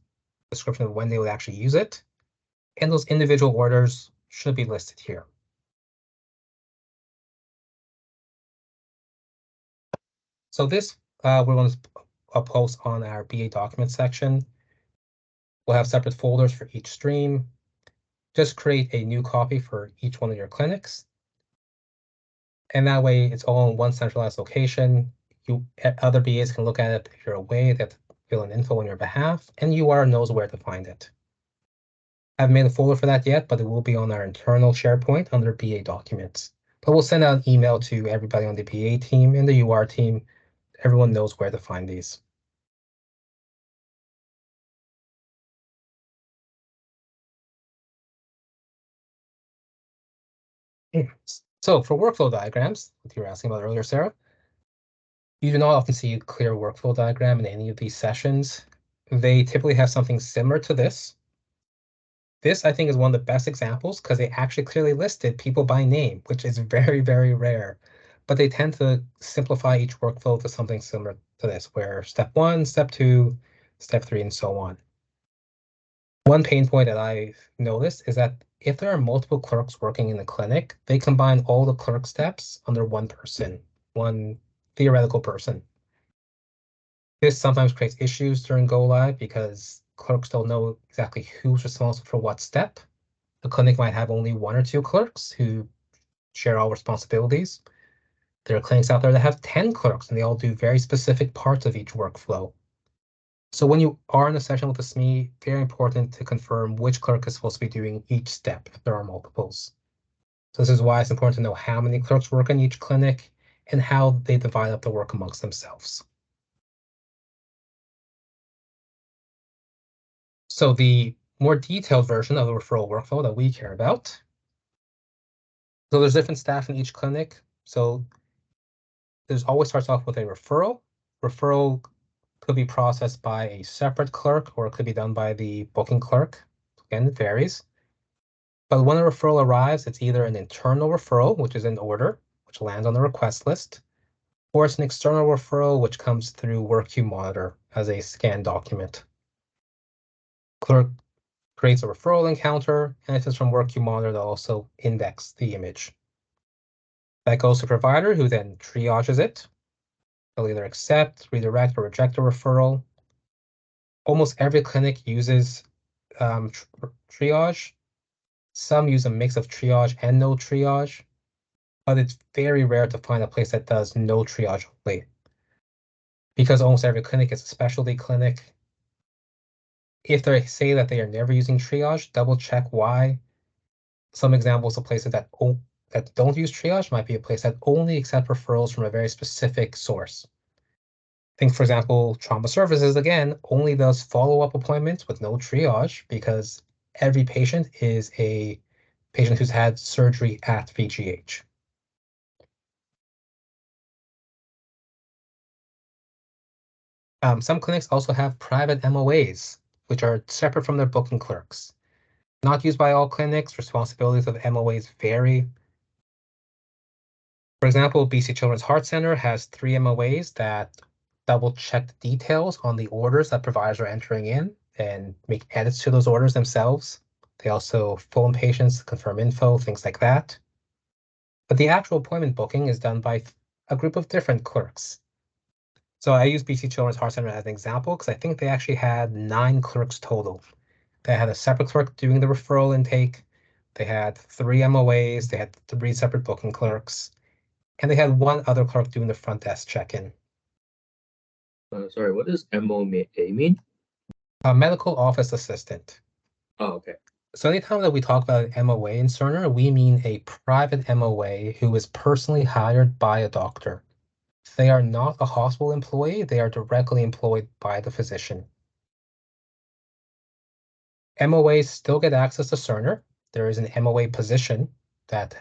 description of when they would actually use it, and those individual orders should be listed here. So this we're going to post on our BA document section. We'll have separate folders for each stream. Just create a new copy for each one of your clinics. And that way it's all in one centralized location. Other BAs can look at it if you're away, they have to fill in info on your behalf, and UR knows where to find it. I haven't made a folder for that yet, but it will be on our internal SharePoint under BA documents. But we'll send out an email to everybody on the BA team and the UR team. Everyone knows where to find these. So for workflow diagrams, what you were asking about earlier, Sarah, you do not often see a clear workflow diagram in any of these sessions. They typically have something similar to this. This, I think, is one of the best examples because they actually clearly listed people by name, which is very, very rare. But they tend to simplify each workflow to something similar to this, where step 1, step 2, step 3, and so on. One pain point that I've noticed is that if there are multiple clerks working in the clinic, they combine all the clerk steps under one person, one theoretical person. This sometimes creates issues during go live because clerks don't know exactly who's responsible for what step. The clinic might have only 1 or 2 clerks who share all responsibilities. There are clinics out there that have 10 clerks and they all do very specific parts of each workflow. So when you are in a session with the SME, very important to confirm which clerk is supposed to be doing each step if there are multiples. So this is why it's important to know how many clerks work in each clinic and how they divide up the work amongst themselves. So the more detailed version of the referral workflow that we care about. So there's different staff in each clinic. So there's always starts off with a referral. Referral could be processed by a separate clerk or it could be done by the booking clerk. Again, it varies. But when a referral arrives, it's either an internal referral, which is in order, which lands on the request list, or it's an external referral, which comes through WorkQ Monitor as a scanned document. Clerk creates a referral encounter, and if it's from WorkQ Monitor, they'll also index the image. That goes to provider, who then triages it. They'll either accept, redirect, or reject a referral. Almost every clinic uses triage. Some use a mix of triage and no triage, but it's very rare to find a place that does no triage only. Because almost every clinic is a specialty clinic. If they say that they are never using triage, double check why. Some examples of places that don't use triage might be a place that only accept referrals from a very specific source. Think, for example, trauma services, again, only does follow-up appointments with no triage because every patient is a patient who's had surgery at VGH. Some clinics also have private MOAs, which are separate from their booking clerks. Not used by all clinics, responsibilities of MOAs vary. For example, BC Children's Heart Center has 3 MOAs that double check the details on the orders that providers are entering in and make edits to those orders themselves. They also phone patients to confirm info, things like that. But the actual appointment booking is done by a group of different clerks. So I use BC Children's Heart Center as an example because I think they actually had 9 clerks total. They had a separate clerk doing the referral intake. They had 3 MOAs. They had 3 separate booking clerks. And they had 1 other clerk doing the front desk check-in. Sorry, what does MOA mean? A medical office assistant. Oh, okay. So anytime that we talk about an MOA in Cerner, we mean a private MOA who is personally hired by a doctor. They are not a hospital employee. They are directly employed by the physician. MOAs still get access to Cerner. There is an MOA position that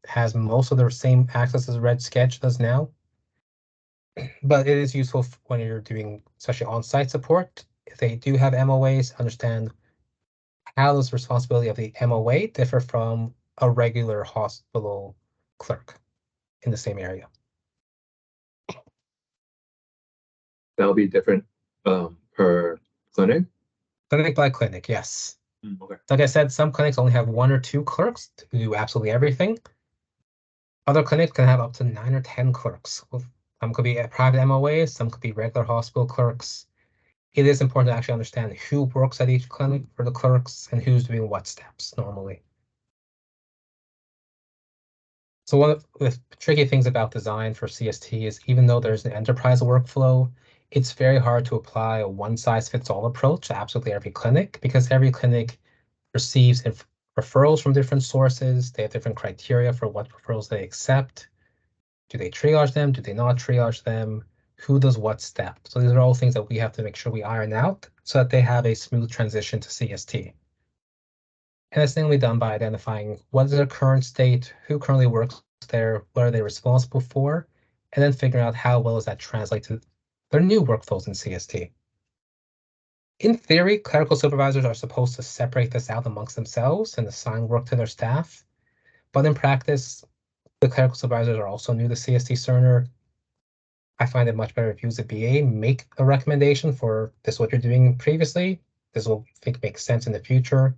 has most of the same access as Red Sketch does now. But it is useful when you're doing especially on-site support. If they do have MOAs, understand how does the responsibility of the MOA differ from a regular hospital clerk in the same area. That'll be different per clinic. Clinic by clinic, yes. Okay. Like I said, some clinics only have 1 or 2 clerks to do absolutely everything. Other clinics can have up to 9 or 10 clerks. Some could be private MOAs, some could be regular hospital clerks. It is important to actually understand who works at each clinic for the clerks and who's doing what steps normally. So one of the tricky things about design for CST is even though there's an enterprise workflow, it's very hard to apply a one-size-fits-all approach to absolutely every clinic because every clinic receives referrals from different sources. They have different criteria for what referrals they accept. Do they triage them? Do they not triage them? Who does what step? So these are all things that we have to make sure we iron out so that they have a smooth transition to CST. And it's mainly done by identifying what is their current state, who currently works there, what are they responsible for, and then figuring out how well does that translate to their new workflows in CST. In theory, clerical supervisors are supposed to separate this out amongst themselves and assign work to their staff. But in practice, the clerical supervisors are also new to CST Cerner. I find it much better if you as a BA make a recommendation for this is what you're doing previously. This will make sense in the future.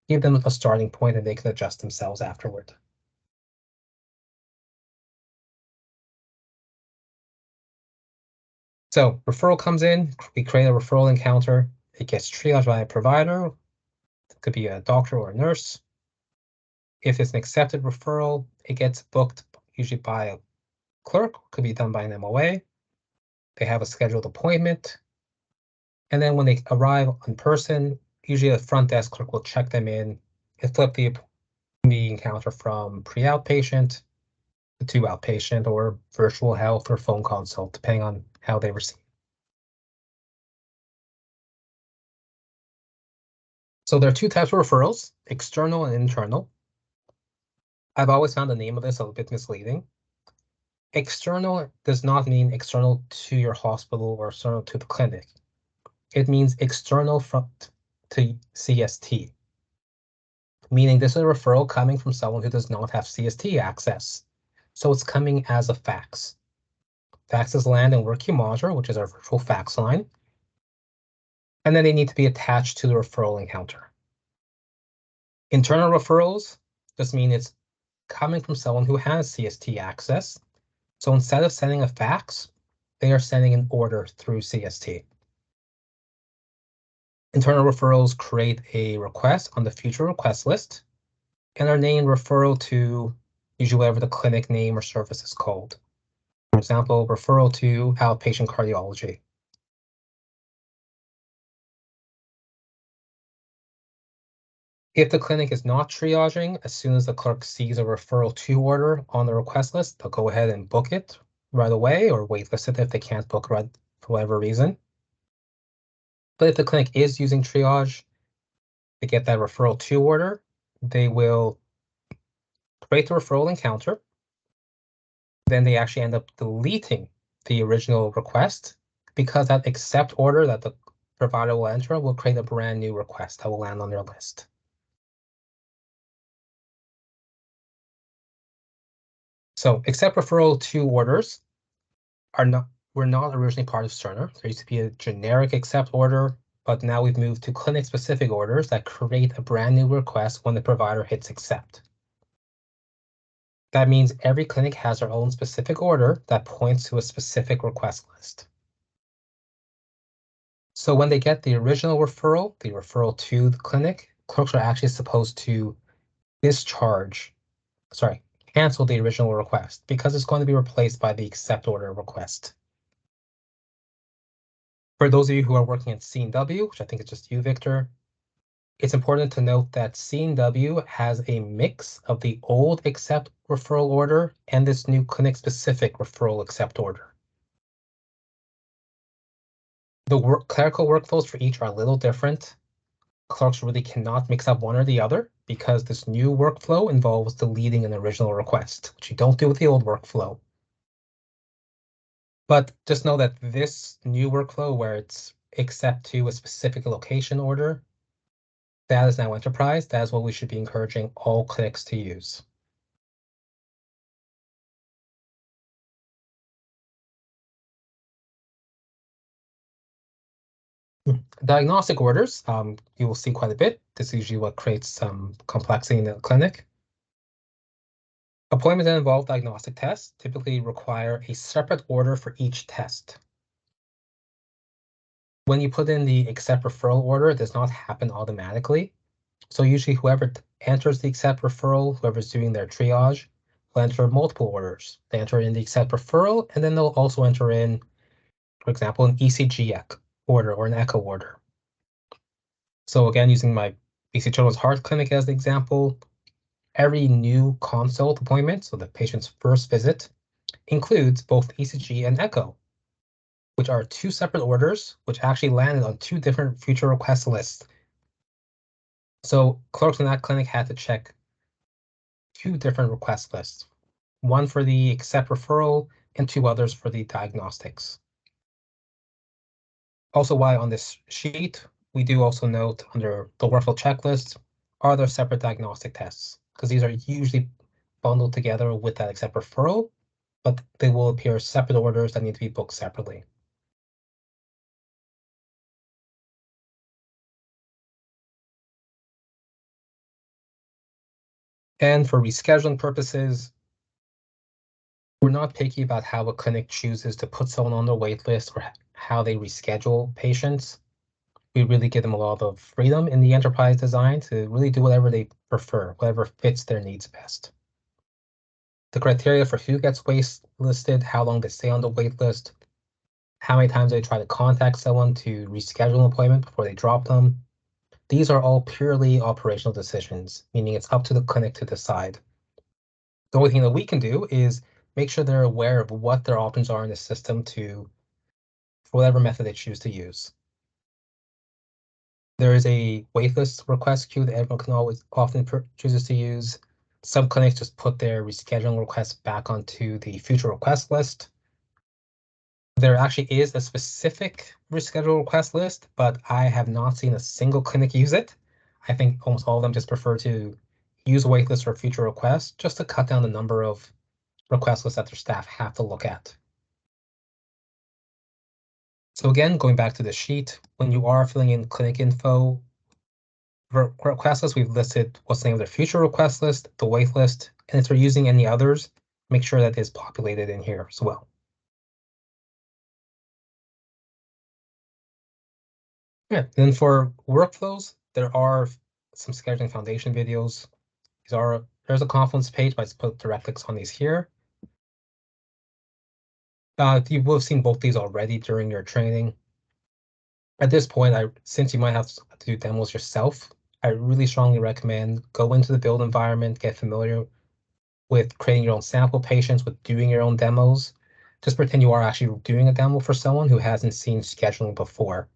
Give them a starting point and they can adjust themselves afterward. So referral comes in, we create a referral encounter. It gets triaged by a provider. It could be a doctor or a nurse. If it's an accepted referral, it gets booked usually by a clerk, could be done by an MOA. They have a scheduled appointment. And then when they arrive in person, usually a front desk clerk will check them in and flip the encounter from pre-outpatient to outpatient or virtual health or phone consult, depending on how they receive. So there are 2 types of referrals, external and internal. I've always found the name of this a little bit misleading. External does not mean external to your hospital or external to the clinic. It means external to CST, meaning this is a referral coming from someone who does not have CST access. So it's coming as a fax. Faxes land in Work Queue Monitor, which is our virtual fax line. And then they need to be attached to the referral encounter. Internal referrals just mean it's coming from someone who has CST access. So instead of sending a fax, they are sending an order through CST. Internal referrals create a request on the future request list and are named referral to usually whatever the clinic name or service is called. For example, referral to outpatient cardiology. If the clinic is not triaging, as soon as the clerk sees a referral to order on the request list, they'll go ahead and book it right away or waitlist it if they can't book right for whatever reason. But if the clinic is using triage, they get that referral to order, they will create the referral encounter. Then they actually end up deleting the original request because that accept order that the provider will enter will create a brand new request that will land on their list. So accept referral to orders were not originally part of Cerner. There used to be a generic accept order, but now we've moved to clinic-specific orders that create a brand new request when the provider hits accept. That means every clinic has their own specific order that points to a specific request list. So when they get the original referral, the referral to the clinic, clerks are actually supposed to cancel the original request because it's going to be replaced by the accept order request. For those of you who are working at C&W, which I think is just you, Victor, it's important to note that C&W has a mix of the old accept referral order and this new clinic-specific referral accept order. The clerical workflows for each are a little different. clerks really cannot mix up one or the other because this new workflow involves deleting an original request, which you don't do with the old workflow. But just know that this new workflow where it's accept to a specific location order, that is now enterprise. That is what we should be encouraging all clinics to use. Diagnostic orders, you will see quite a bit. This is usually what creates some complexity in the clinic. Appointments that involve diagnostic tests typically require a separate order for each test. When you put in the accept referral order, it does not happen automatically. So usually whoever enters the accept referral, whoever's doing their triage, will enter multiple orders. They enter in the accept referral, and then they'll also enter in, for example, an ECG order or an echo order. So again, using my BC Children's Heart Clinic as the example, every new consult appointment, so the patient's first visit, includes both ECG and echo, which are two separate orders, which actually landed on two different future request lists. So clerks in that clinic had to check two different request lists, one for the accept referral and two others for the diagnostics. Also, why on this sheet, we do also note under the workflow checklist, are there separate diagnostic tests? Because these are usually bundled together with that accept referral, but they will appear as separate orders that need to be booked separately. And for rescheduling purposes, we're not picky about how a clinic chooses to put someone on the wait list or how they reschedule patients. We really give them a lot of freedom in the enterprise design to really do whatever they prefer, whatever fits their needs best. The criteria for who gets waitlisted, how long they stay on the wait list, how many times they try to contact someone to reschedule an appointment before they drop them. These are all purely operational decisions, meaning it's up to the clinic to decide. The only thing that we can do is make sure they're aware of what their options are in the system for whatever method they choose to use. There is a waitlist request queue that everyone can always often chooses to use. Some clinics just put their rescheduling requests back onto the future request list. There actually is a specific reschedule request list, but I have not seen a single clinic use it. I think almost all of them just prefer to use a waitlist for future requests just to cut down the number of request lists that their staff have to look at. So again, going back to the sheet, when you are filling in clinic info, for request list, we've listed what's the name of their future request list, the wait list, and if they're using any others, make sure that is populated in here as well. Yeah, then for workflows, there are some scheduling foundation videos. There's a Confluence page, but I just put direct links on these here. You will have seen both these already during your training. At this point, since you might have to do demos yourself, I really strongly recommend go into the build environment, get familiar with creating your own sample patients, with doing your own demos. Just pretend you are actually doing a demo for someone who hasn't seen scheduling before,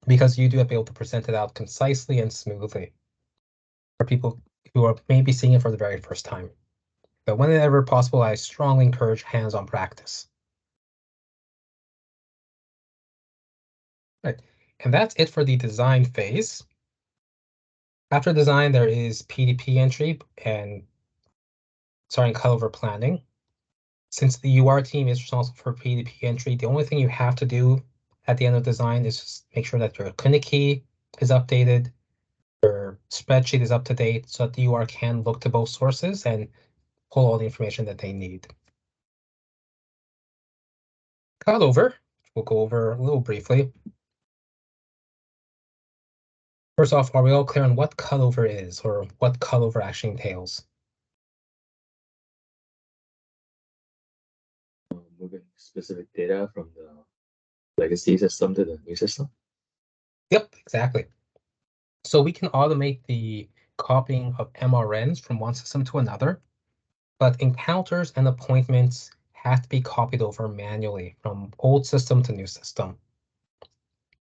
because you do have to be able to present it out concisely and smoothly for people who are maybe seeing it for the very first time. But whenever possible, I strongly encourage hands-on practice. Right. And that's it for the design phase. After design, there is PDP entry and starting cutover planning. Since the UR team is responsible for PDP entry, the only thing you have to do at the end of design is just make sure that your clinic key is updated, your spreadsheet is up to date, so that the UR can look to both sources and pull all the information that they need. Cutover, we'll go over a little briefly. First off, are we all clear on what cutover is or what cutover actually entails? Moving specific data from the legacy system to the new system. Yep, exactly. So we can automate the copying of MRNs from one system to another, but encounters and appointments have to be copied over manually from old system to new system.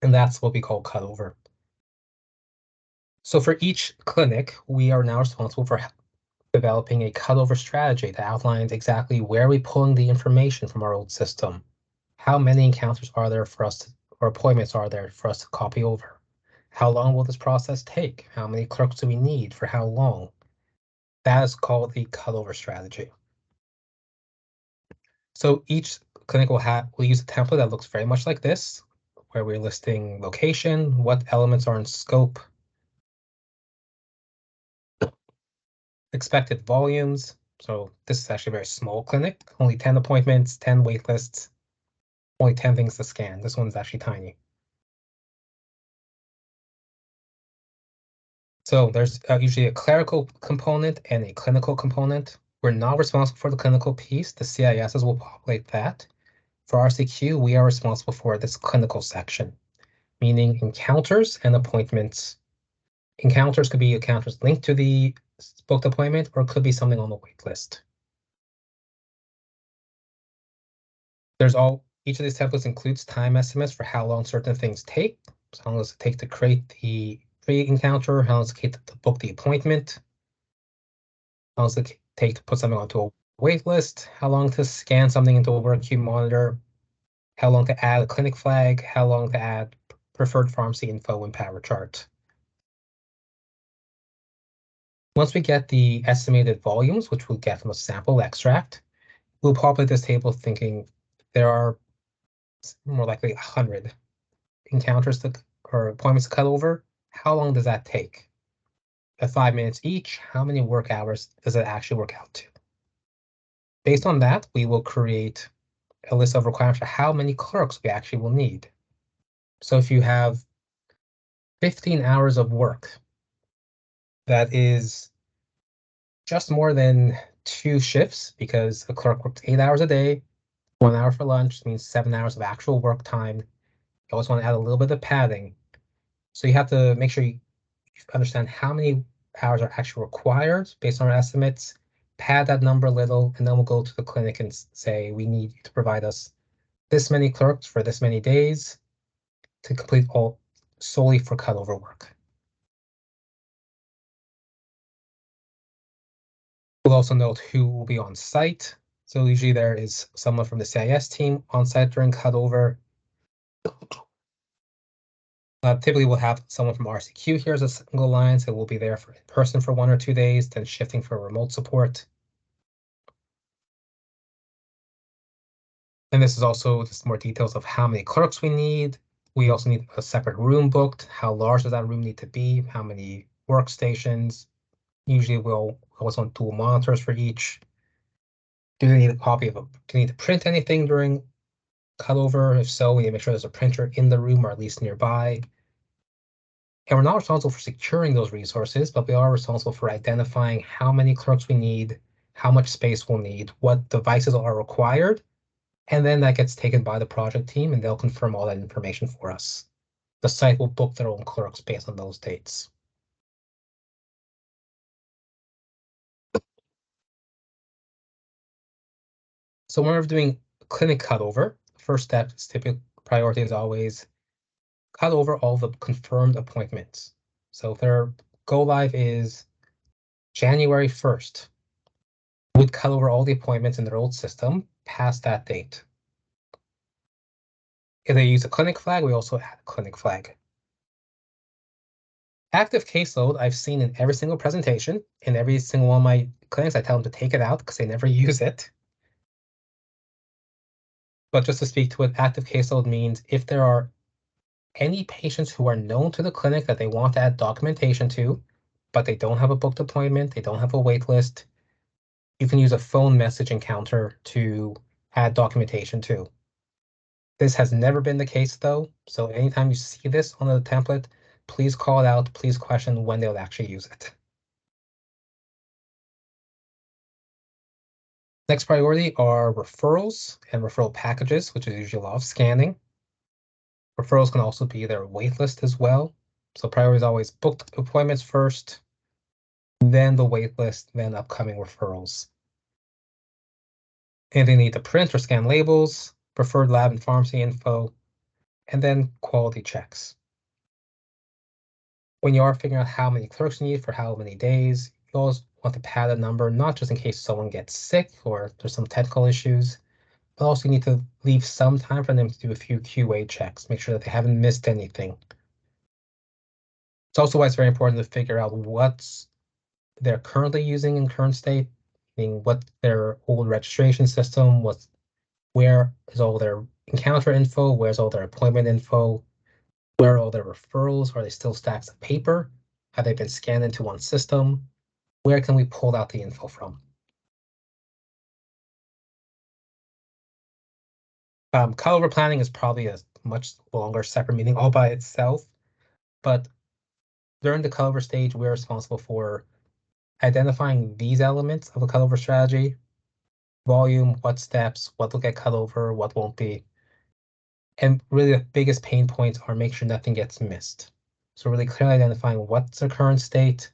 And that's what we call cutover. So for each clinic, we are now responsible for developing a cutover strategy that outlines exactly where we pulling the information from our old system. How many encounters are there for us to, or appointments are there for us to copy over? How long will this process take? How many clerks do we need for how long? That is called the cutover strategy. So each clinic will use a template that looks very much like this, where we're listing location, what elements are in scope, expected volumes. So this is actually a very small clinic, only 10 appointments, 10 wait lists, only 10 things to scan. This one's actually tiny. So there's usually a clerical component and a clinical component. We're not responsible for the clinical piece. The CISs will populate that. For RCQ, we are responsible for this clinical section, meaning encounters and appointments. Encounters could be encounters linked to the booked appointment, or it could be something on the wait list. Each of these templates includes time estimates for how long certain things take, how long does it take to create the pre-encounter, how long does it take to book the appointment, how long does it take to put something onto a wait list, how long to scan something into a work queue monitor, how long to add a clinic flag, how long to add preferred pharmacy info in Power Chart. Once we get the estimated volumes, which we'll get from a sample extract, we'll populate this table thinking there are more likely 100 encounters or appointments to cut over. How long does that take? At 5 minutes each, how many work hours does it actually work out to? Based on that, we will create a list of requirements for how many clerks we actually will need. So if you have 15 hours of work, that is just more than 2 shifts because a clerk works 8 hours a day, 1 hour for lunch, means 7 hours of actual work time. You always want to add a little bit of padding. So you have to make sure you understand how many hours are actually required based on our estimates, pad that number a little, and then we'll go to the clinic and say, we need you to provide us this many clerks for this many days to complete all solely for cutover work. We'll also note who will be on site. So usually there is someone from the CIS team on site during cutover. Typically, we'll have someone from RCQ here as a single line, so we'll be there in person for 1 or 2 days, then shifting for remote support. And this is also just more details of how many clerks we need. We also need a separate room booked. How large does that room need to be? How many workstations? Usually we'll also want dual monitors for each. Do they need a copy of do they need to print anything during cutover? If so, we need to make sure there's a printer in the room or at least nearby. And we're not responsible for securing those resources, but we are responsible for identifying how many clerks we need, how much space we'll need, what devices are required, and then that gets taken by the project team and they'll confirm all that information for us. The site will book their own clerks based on those dates. So when we're doing clinic cutover, first step is typical priority is always cut over all the confirmed appointments. So if their go live is January 1st, we'd cut over all the appointments in their old system past that date. If they use a clinic flag, we also add a clinic flag. Active caseload, I've seen in every single presentation. In every single one of my clinics, I tell them to take it out because they never use it. But just to speak to it, active caseload means if there are any patients who are known to the clinic that they want to add documentation to, but they don't have a booked appointment, they don't have a wait list, you can use a phone message encounter to add documentation to. This has never been the case though, so anytime you see this on the template, please call it out, please question when they'll actually use it. Next priority are referrals and referral packages, which is usually a lot of scanning. Referrals can also be their wait list as well. So priority is always booked appointments first, then the wait list, then upcoming referrals. And they need to print or scan labels, preferred lab and pharmacy info, and then quality checks. when you are figuring out how many clerks you need for how many days, you always want to pad a number, not just in case someone gets sick or there's some technical issues, but also you need to leave some time for them to do a few QA checks, make sure that they haven't missed anything. It's also why it's very important to figure out what's they're currently using in current state, meaning what their old registration system, where is all their encounter info, where's all their appointment info, where are all their referrals, are they still stacks of paper? Have they been scanned into one system? Where can we pull out the info from? Cutover planning is probably a much longer separate meeting all by itself, but during the cutover stage, we're responsible for identifying these elements of a cutover strategy: volume, what steps, what will get cut over, what won't be. And really the biggest pain points are make sure nothing gets missed. So really clearly identifying what's the current state.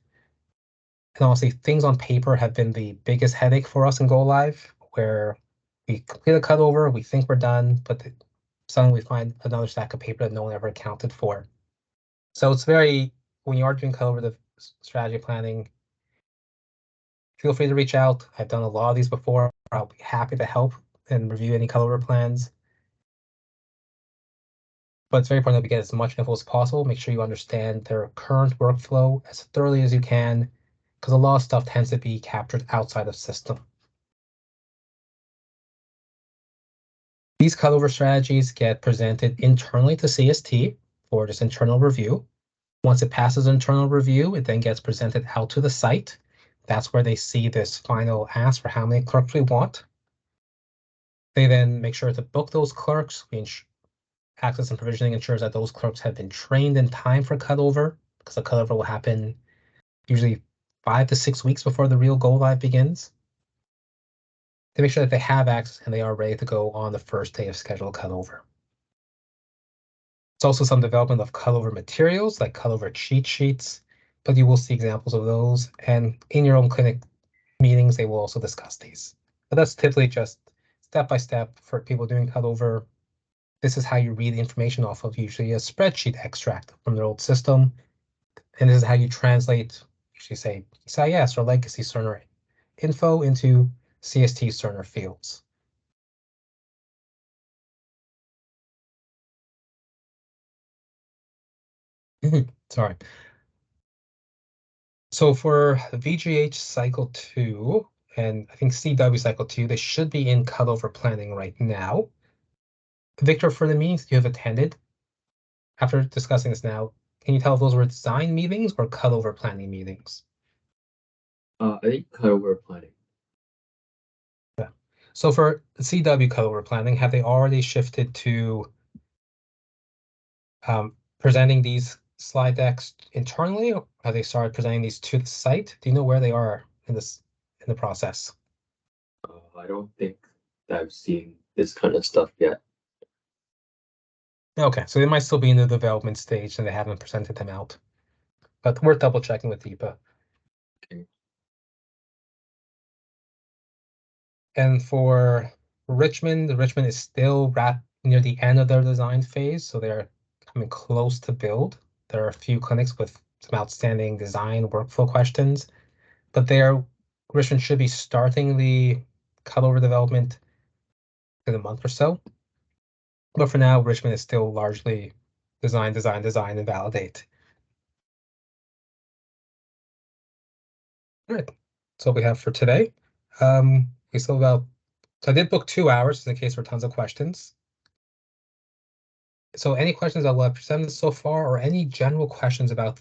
And honestly, things on paper have been the biggest headache for us in Go Live, where we complete a cutover, we think we're done, but suddenly we find another stack of paper that no one ever accounted for. So it's very, when you are doing cutover the strategy planning, feel free to reach out. I've done a lot of these before. I'll be happy to help and review any cutover plans. But it's very important that we get as much info as possible. Make sure you understand their current workflow as thoroughly as you can, because a lot of stuff tends to be captured outside of system. These cutover strategies get presented internally to CST for just internal review. Once it passes internal review, it then gets presented out to the site. That's where they see this final ask for how many clerks we want. They then make sure to book those clerks. Access and provisioning ensures that those clerks have been trained in time for cutover, because the cutover will happen usually 5 to 6 weeks before the real go live begins. To make sure that they have access and they are ready to go on the first day of scheduled cutover. It's also some development of cutover materials like cutover cheat sheets, but you will see examples of those. And in your own clinic meetings, they will also discuss these. But that's typically just step by step for people doing cutover. This is how you read the information off of usually a spreadsheet extract from their old system. And this is how you translate, usually say CIS or legacy Cerner info into CST Cerner fields. Sorry. So for VGH cycle 2, and I think CW cycle 2, they should be in cutover planning right now. Victor, for the meetings you have attended, after discussing this now, can you tell if those were design meetings or cutover planning meetings? I think cutover planning. Yeah. So for CW cutover planning, have they already shifted to presenting these slide decks internally, or have they started presenting these to the site? Do you know where they are in the process? I don't think I've seen this kind of stuff yet. Okay, so they might still be in the development stage and they haven't presented them out. But we're double checking with Deepa. Okay. And for Richmond is still near the end of their design phase, so they're coming close to build. There are a few clinics with some outstanding design workflow questions, but Richmond should be starting the cutover development in a month or so. But for now, Richmond is still largely design, and validate. All right, that's all we have for today. We still have so I did book 2 hours in case for tons of questions. So any questions I will have presented so far, or any general questions about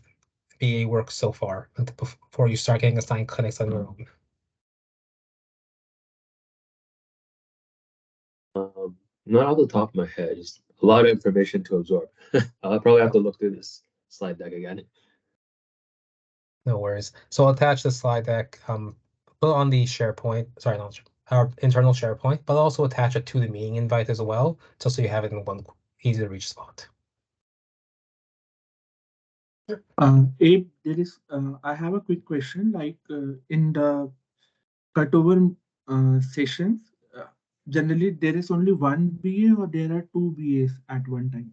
BA work so far before you start getting assigned clinics on your own? Not off the top of my head, just a lot of information to absorb. I'll probably have to look through this slide deck again. No worries. So I'll attach the slide deck, put on the SharePoint, sorry, not our internal SharePoint, but also attach it to the meeting invite as well, just so you have it in one easy to reach spot. Abe, I have a quick question. Like in the cutover sessions, generally there is only one BA or there are two BAs at one time?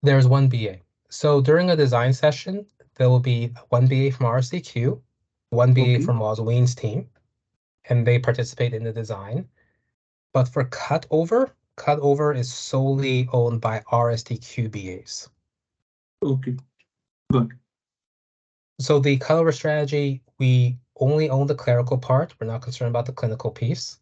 There's one BA. So during a design session, there will be one BA from RSDQ, one BA Okay. from Osween's team, and they participate in the design. But for cutover is solely owned by RSDQ BAs. Okay. Good. So the cutover strategy, we only own the clerical part. We're not concerned about the clinical piece.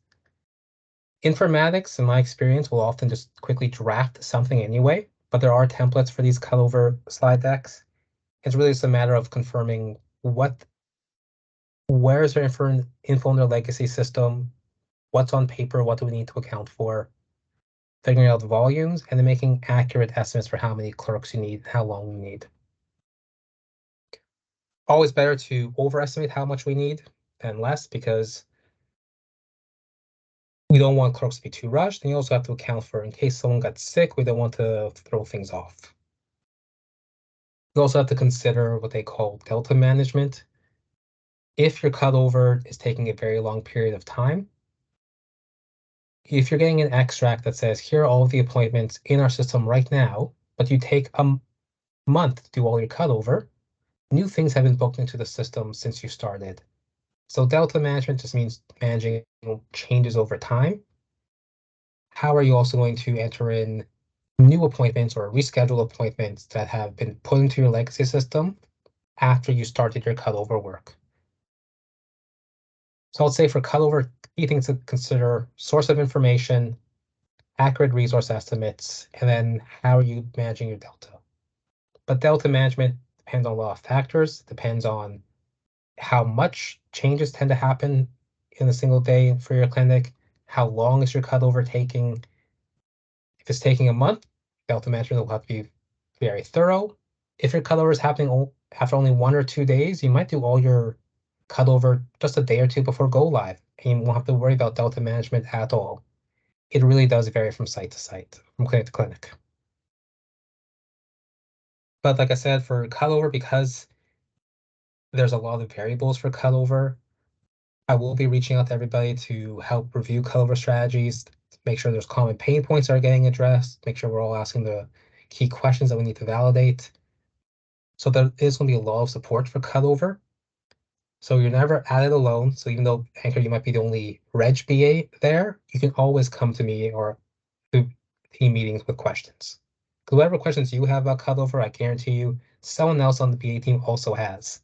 Informatics, in my experience, will often just quickly draft something anyway, but there are templates for these cutover slide decks. It's really just a matter of confirming where is their info in their legacy system, what's on paper, what do we need to account for, figuring out the volumes, and then making accurate estimates for how many clerks you need, how long we need. Always better to overestimate how much we need than less, because we don't want clerks to be too rushed. And you also have to account for, in case someone got sick, we don't want to throw things off. You also have to consider what they call delta management. If your cutover is taking a very long period of time, if you're getting an extract that says, here are all of the appointments in our system right now, but you take a month to do all your cutover, new things have been booked into the system since you started. So delta management just means managing changes over time. How are you also going to enter in new appointments or reschedule appointments that have been put into your legacy system after you started your cutover work? So I'll say for cutover, key things to consider: source of information, accurate resource estimates, and then how are you managing your delta. But delta management depends on a lot of factors, depends on how much changes tend to happen in a single day for your clinic, how long is your cutover taking. If it's taking a month, delta management will have to be very thorough. If your cutover is happening after only 1 or 2 days, you might do all your cutover just a day or two before go live, and you won't have to worry about delta management at all. It really does vary from site to site, from clinic to clinic. But like I said, for cutover, because there's a lot of variables for cutover, I will be reaching out to everybody to help review cutover strategies, make sure there's common pain points that are getting addressed, make sure we're all asking the key questions that we need to validate. So there is going to be a lot of support for cutover. So you're never at it alone. So even though, Anchor, you might be the only Reg BA there, you can always come to me or to team meetings with questions. Because whatever questions you have about cutover, I guarantee you someone else on the BA team also has.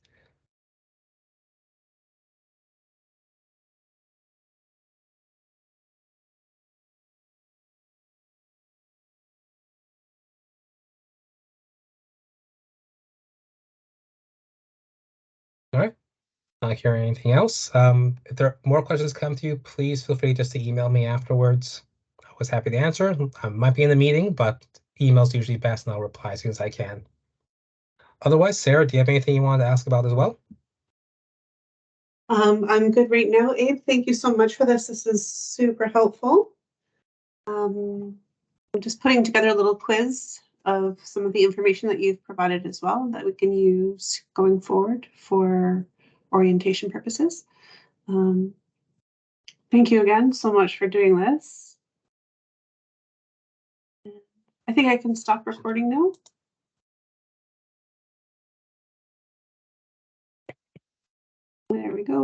All right. Not hearing anything else. If there are more questions come to you, please feel free just to email me afterwards. I was happy to answer. I might be in the meeting, but email's usually best, and I'll reply as soon as I can. Otherwise, Sarah, do you have anything you wanted to ask about as well? I'm good right now, Abe. Thank you so much for this. This is super helpful. I'm just putting together a little quiz of some of the information that you've provided as well that we can use going forward for orientation purposes. Thank you again so much for doing this. I think I can stop recording now. There we go.